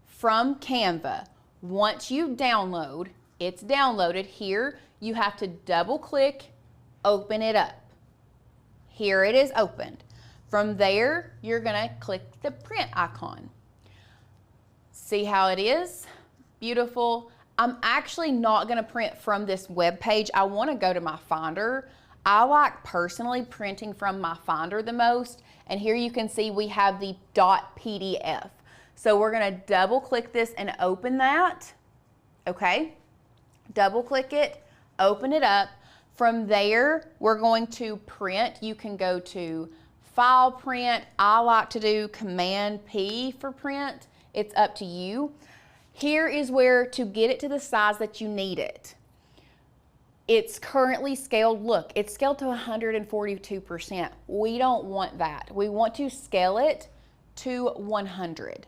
from Canva, once you download, it's downloaded. Here, you have to double click, open it up. Here it is opened. From there, you're gonna click the print icon. See how it is? Beautiful. I'm actually not gonna print from this web page. I wanna go to my Finder. I like personally printing from my Finder the most. And here you can see we have the .pdf. So we're gonna double click this and open that, okay? Double click it, open it up. From there, we're going to print. You can go to File Print. I like to do Command P for print. It's up to you. Here is where to get it to the size that you need it. It's currently scaled, look, it's scaled to 142%. We don't want that. We want to scale it to 100.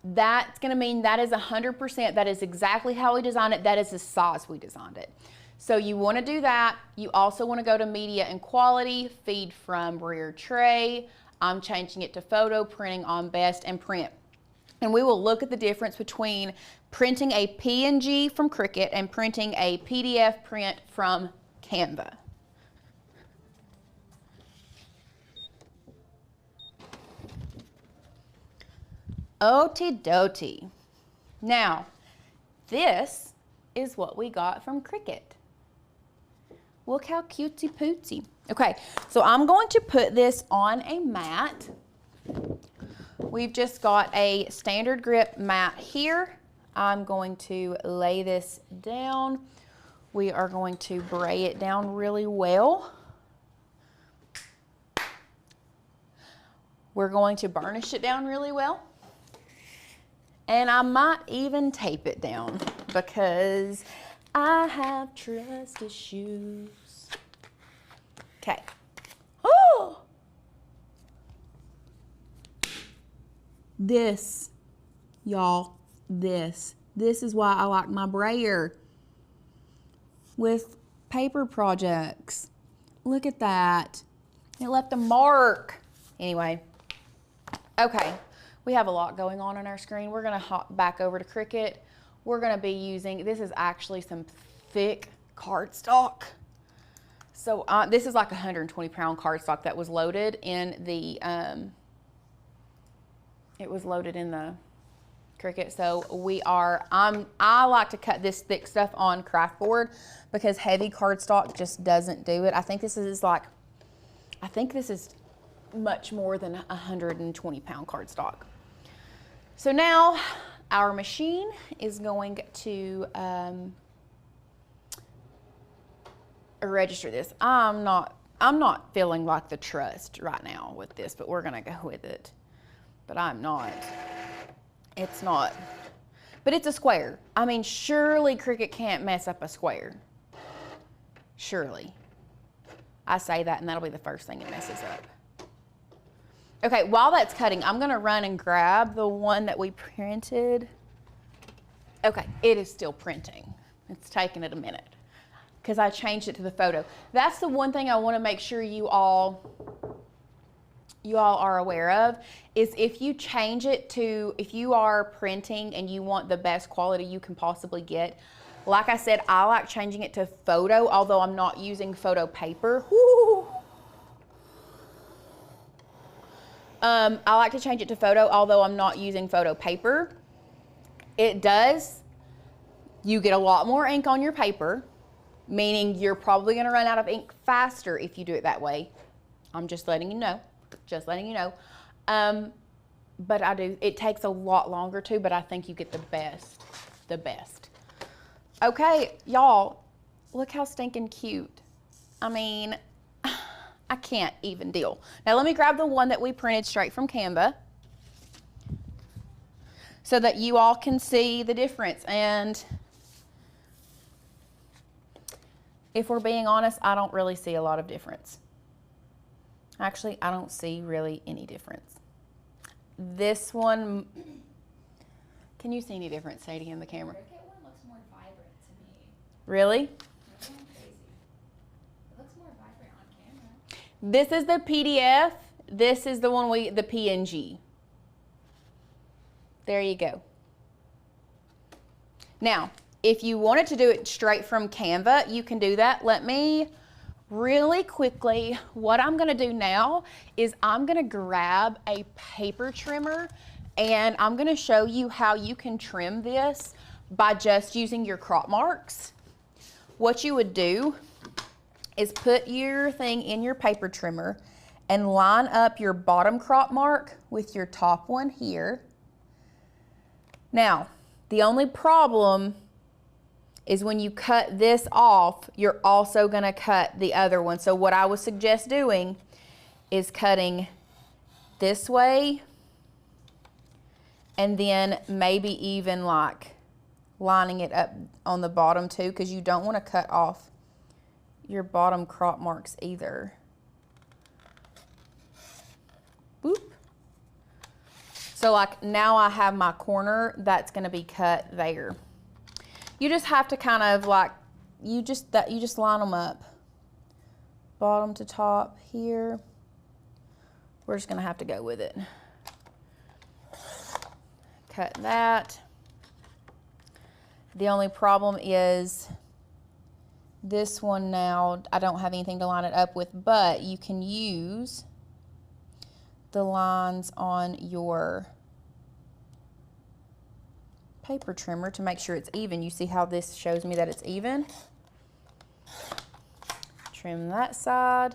That's gonna mean that is 100%. That is exactly how we designed it. That is the size we designed it. So you wanna do that. You also wanna go to media and quality, feed from rear tray. I'm changing it to photo, printing on best, and print. And we will look at the difference between printing a PNG from Cricut and printing a PDF print from Canva. Okie dokie. Now, this is what we got from Cricut. Look how cutesy pootsy. Okay, so I'm going to put this on a mat. We've just got a standard grip mat here. I'm going to lay this down. We are going to bray it down really well. We're going to burnish it down really well. And I might even tape it down because I have trust issues. Okay. Oh! This, y'all, this is why I like my brayer with paper projects. Look at that. It left a mark. Anyway, okay, we have a lot going on our screen. We're gonna hop back over to Cricut. We're gonna be using, this is actually some thick cardstock. So this is like 120-pound cardstock that was loaded in the, it was loaded in the Cricut. So I like to cut this thick stuff on craft board because heavy cardstock just doesn't do it. I think this is much more than 120-pound cardstock. So now our machine is going to register this. I'm not feeling like the trust right now with this, but we're gonna go with it. But I'm not. It's not. But it's a square. I mean, surely Cricut can't mess up a square. Surely. I say that and that'll be the first thing it messes up. Okay, while that's cutting, I'm gonna run and grab the one that we printed. Okay, it is still printing. It's taking it a minute because I changed it to the photo. That's the one thing I wanna make sure you all are aware of is if you change it to, if you are printing and you want the best quality you can possibly get, like I said, I like changing it to photo, although I'm not using photo paper. Woo. I like to change it to photo, although I'm not using photo paper. You get a lot more ink on your paper, meaning you're probably gonna run out of ink faster if you do it that way. I'm just letting you know. But it takes a lot longer too, but I think you get the best. Okay, y'all, look how stinking cute. I mean, I can't even deal. Now let me grab the one that we printed straight from Canva so that you all can see the difference. And if we're being honest, I don't really see a lot of difference. Actually, I don't see really any difference. This one, can you see any difference, Sadie, in the camera? The Cricut one looks more vibrant to me. Really? That's not crazy. It looks more vibrant on camera. This is the PDF. This is the one the PNG. There you go. Now, if you wanted to do it straight from Canva, you can do that. Let me really quickly, what I'm gonna do now is I'm gonna grab a paper trimmer and I'm gonna show you how you can trim this by just using your crop marks. What you would do is put your thing in your paper trimmer and line up your bottom crop mark with your top one here. Now, the only problem is when you cut this off, you're also gonna cut the other one. So what I would suggest doing is cutting this way And then maybe even like lining it up on the bottom too, because you don't want to cut off your bottom crop marks either. Boop. So like now I have my corner that's going to be cut there. You just have to kind of like, you just line them up. Bottom to top here. We're just going to have to go with it. Cut that. The only problem is this one now, I don't have anything to line it up with, but you can use the lines on your paper trimmer to make sure it's even. You see how this shows me that it's even? Trim that side.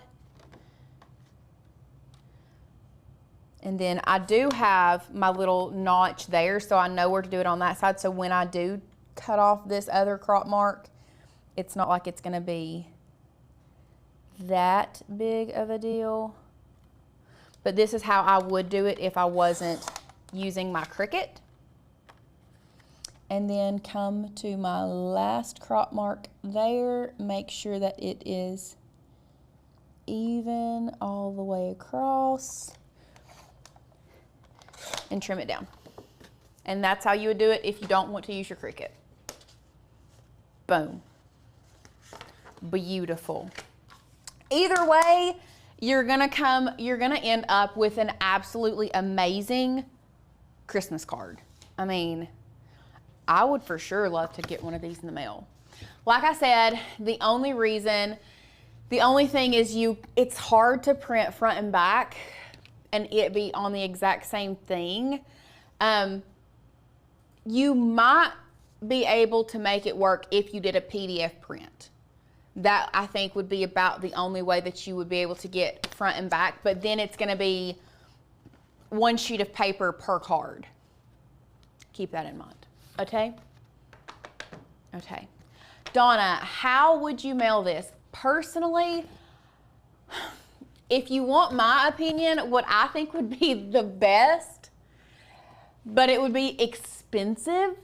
And then I do have my little notch there, so I know where to do it on that side. So when I do cut off this other crop mark, it's not like it's gonna be that big of a deal. But this is how I would do it if I wasn't using my Cricut. And then come to my last crop mark there. Make sure that it is even all the way across. And trim it down. And that's how you would do it if you don't want to use your Cricut. Boom. Beautiful. Either way, you're gonna end up with an absolutely amazing Christmas card. I mean, I would for sure love to get one of these in the mail. Like I said, the only thing is it's hard to print front and back and it be on the exact same thing. You might be able to make it work if you did a PDF print. That I think would be about the only way that you would be able to get front and back, but then it's gonna be one sheet of paper per card. Keep that in mind, okay? Okay. Donna, how would you mail this? Personally, if you want my opinion, what I think would be the best, but it would be expensive,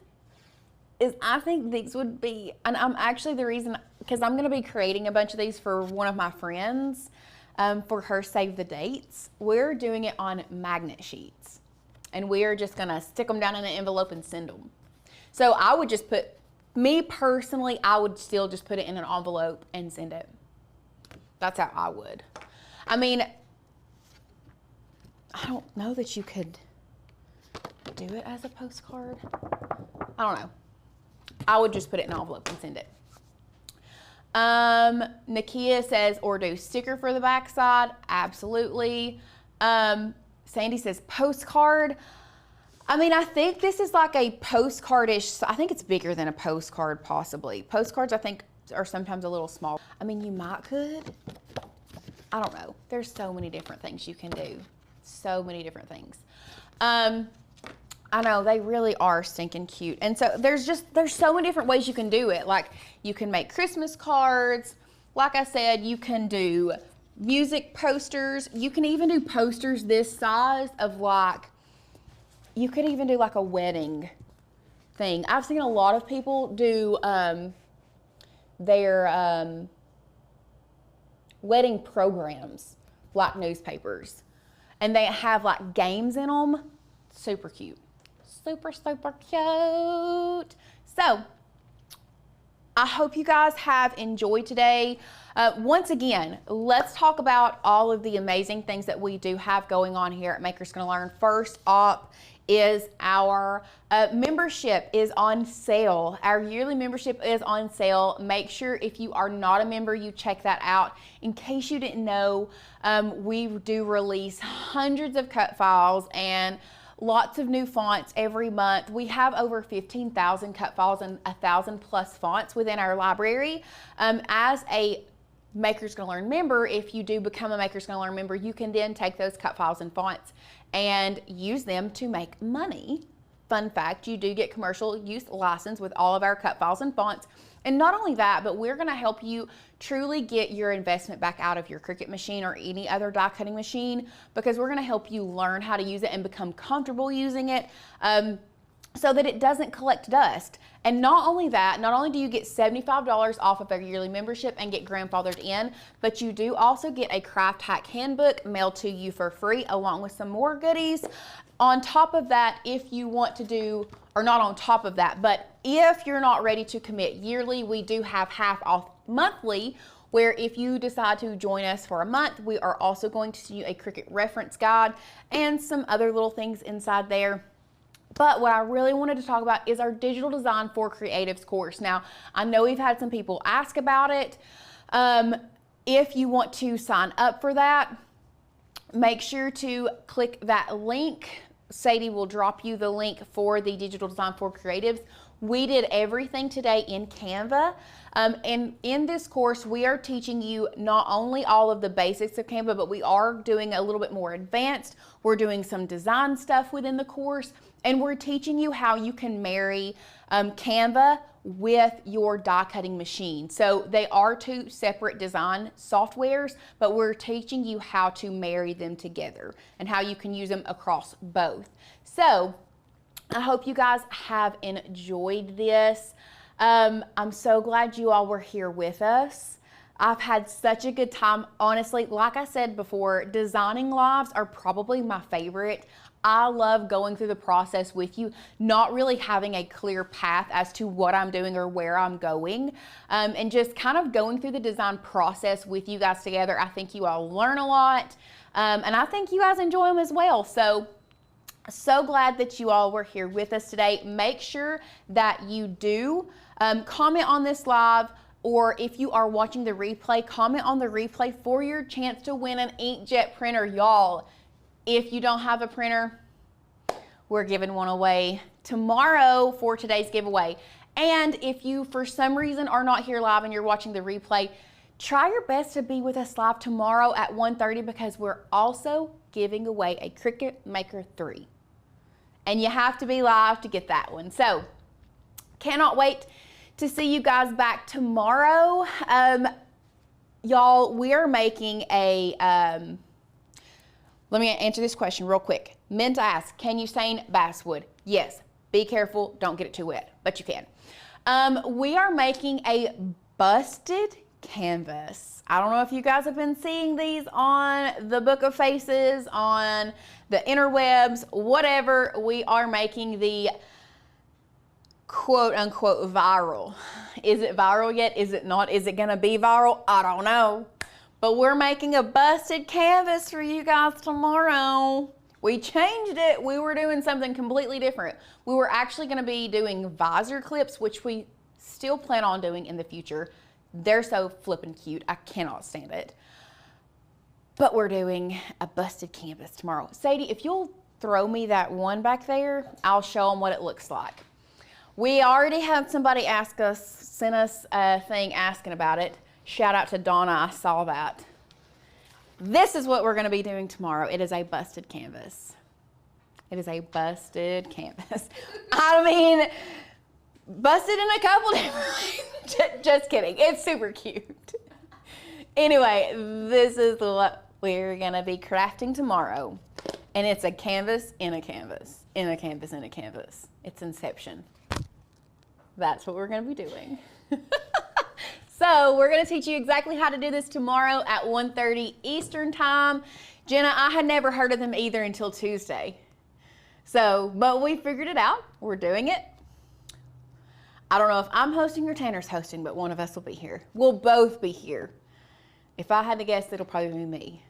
is I think these would be, and I'm actually the reason, because I'm going to be creating a bunch of these for one of my friends for her save the dates. We're doing it on magnet sheets, and we are just going to stick them down in an envelope and send them. So I would just put, me personally, I would still just put it in an envelope and send it. That's how I would. I mean, I don't know that you could do it as a postcard. I don't know. I would just put it in an envelope and send it. Nakia says, or do sticker for the back side. Absolutely. Sandy says postcard. I mean, I think this is like a postcard-ish. I think it's bigger than a postcard, possibly. Postcards, I think, are sometimes a little small. I mean, you might could. I don't know. There's so many different things you can do. So many different things. I know, they really are stinking cute. And so there's so many different ways you can do it. Like, you can make Christmas cards. Like I said, you can do music posters. You can even do posters this size of like, you could even do like a wedding thing. I've seen a lot of people do their wedding programs, like newspapers. And they have like games in them. Super cute. Super, super cute. So, I hope you guys have enjoyed today. Once again, let's talk about all of the amazing things that we do have going on here at Makers Gonna Learn. First up is our membership is on sale. Our yearly membership is on sale. Make sure if you are not a member, you check that out. In case you didn't know, we do release hundreds of cut files and lots of new fonts every month. We have over 15,000 cut files and 1,000 plus fonts within our library. As a Makers Gonna Learn member, if you do become a Makers Gonna Learn member, you can then take those cut files and fonts and use them to make money fun fact, you do get commercial use license with all of our cut files and fonts. And not only that, but we're gonna help you truly get your investment back out of your Cricut machine or any other die cutting machine, because we're gonna help you learn how to use it and become comfortable using it, so that it doesn't collect dust. And not only that, not only do you get $75 off of a yearly membership and get grandfathered in, but you do also get a craft hack handbook mailed to you for free, along with some more goodies. On top of that, if you want to do, or not on top of that, but if you're not ready to commit yearly, we do have half off monthly, where if you decide to join us for a month, we are also going to send you a Cricut reference guide and some other little things inside there. But what I really wanted to talk about is our Digital Design for Creatives course. Now, I know we've had some people ask about it. If you want to sign up for that, make sure to click that link. Sadie will drop you the link for the Digital Design for Creatives. We did everything today in Canva. And in this course, we are teaching you not only all of the basics of Canva, but we are doing a little bit more advanced. We're doing some design stuff within the course, and we're teaching you how you can marry Canva with your die cutting machine. So they are two separate design softwares, but we're teaching you how to marry them together and how you can use them across both. So I hope you guys have enjoyed this. I'm so glad you all were here with us. I've had such a good time. Honestly, like I said before, designing lives are probably my favorite. I love going through the process with you, not really having a clear path as to what I'm doing or where I'm going, and just kind of going through the design process with you guys together. I think you all learn a lot, and I think you guys enjoy them as well. So glad that you all were here with us today. Make sure that you do comment on this live, or if you are watching the replay, comment on the replay for your chance to win an inkjet printer, y'all. If you don't have a printer, we're giving one away tomorrow for today's giveaway. And if you, for some reason, are not here live and you're watching the replay, try your best to be with us live tomorrow at 1:30, because we're also giving away a Cricut Maker 3. And you have to be live to get that one. So, cannot wait to see you guys back tomorrow. Y'all, we are making a... let me answer this question real quick. Meant to ask, can you stain basswood? Yes. Be careful, don't get it too wet, but you can. We are making a busted canvas. I don't know if you guys have been seeing these on the Book of Faces, on the interwebs, whatever. We are making the quote unquote viral. Is it viral yet? Is it not? Is it gonna be viral? I don't know. But we're making a busted canvas for you guys tomorrow. We changed it. We were doing something completely different. We were actually gonna be doing visor clips, which we still plan on doing in the future. They're so flippin' cute. I cannot stand it. But we're doing a busted canvas tomorrow. Sadie, if you'll throw me that one back there, I'll show them what it looks like. We already had somebody send us a thing asking about it. Shout out to Donna, I saw that. This is what we're gonna be doing tomorrow. It is a busted canvas. It is a busted canvas. I mean, busted in a couple different ways. Just kidding, it's super cute. Anyway, this is what we're gonna be crafting tomorrow. And it's a canvas in a canvas, in a canvas in a canvas. It's Inception. That's what we're gonna be doing. So we're gonna teach you exactly how to do this tomorrow at 1:30 Eastern time. Jenna, I had never heard of them either until Tuesday. So, but we figured it out, we're doing it. I don't know if I'm hosting or Tanner's hosting, but one of us will be here. We'll both be here. If I had to guess, it'll probably be me.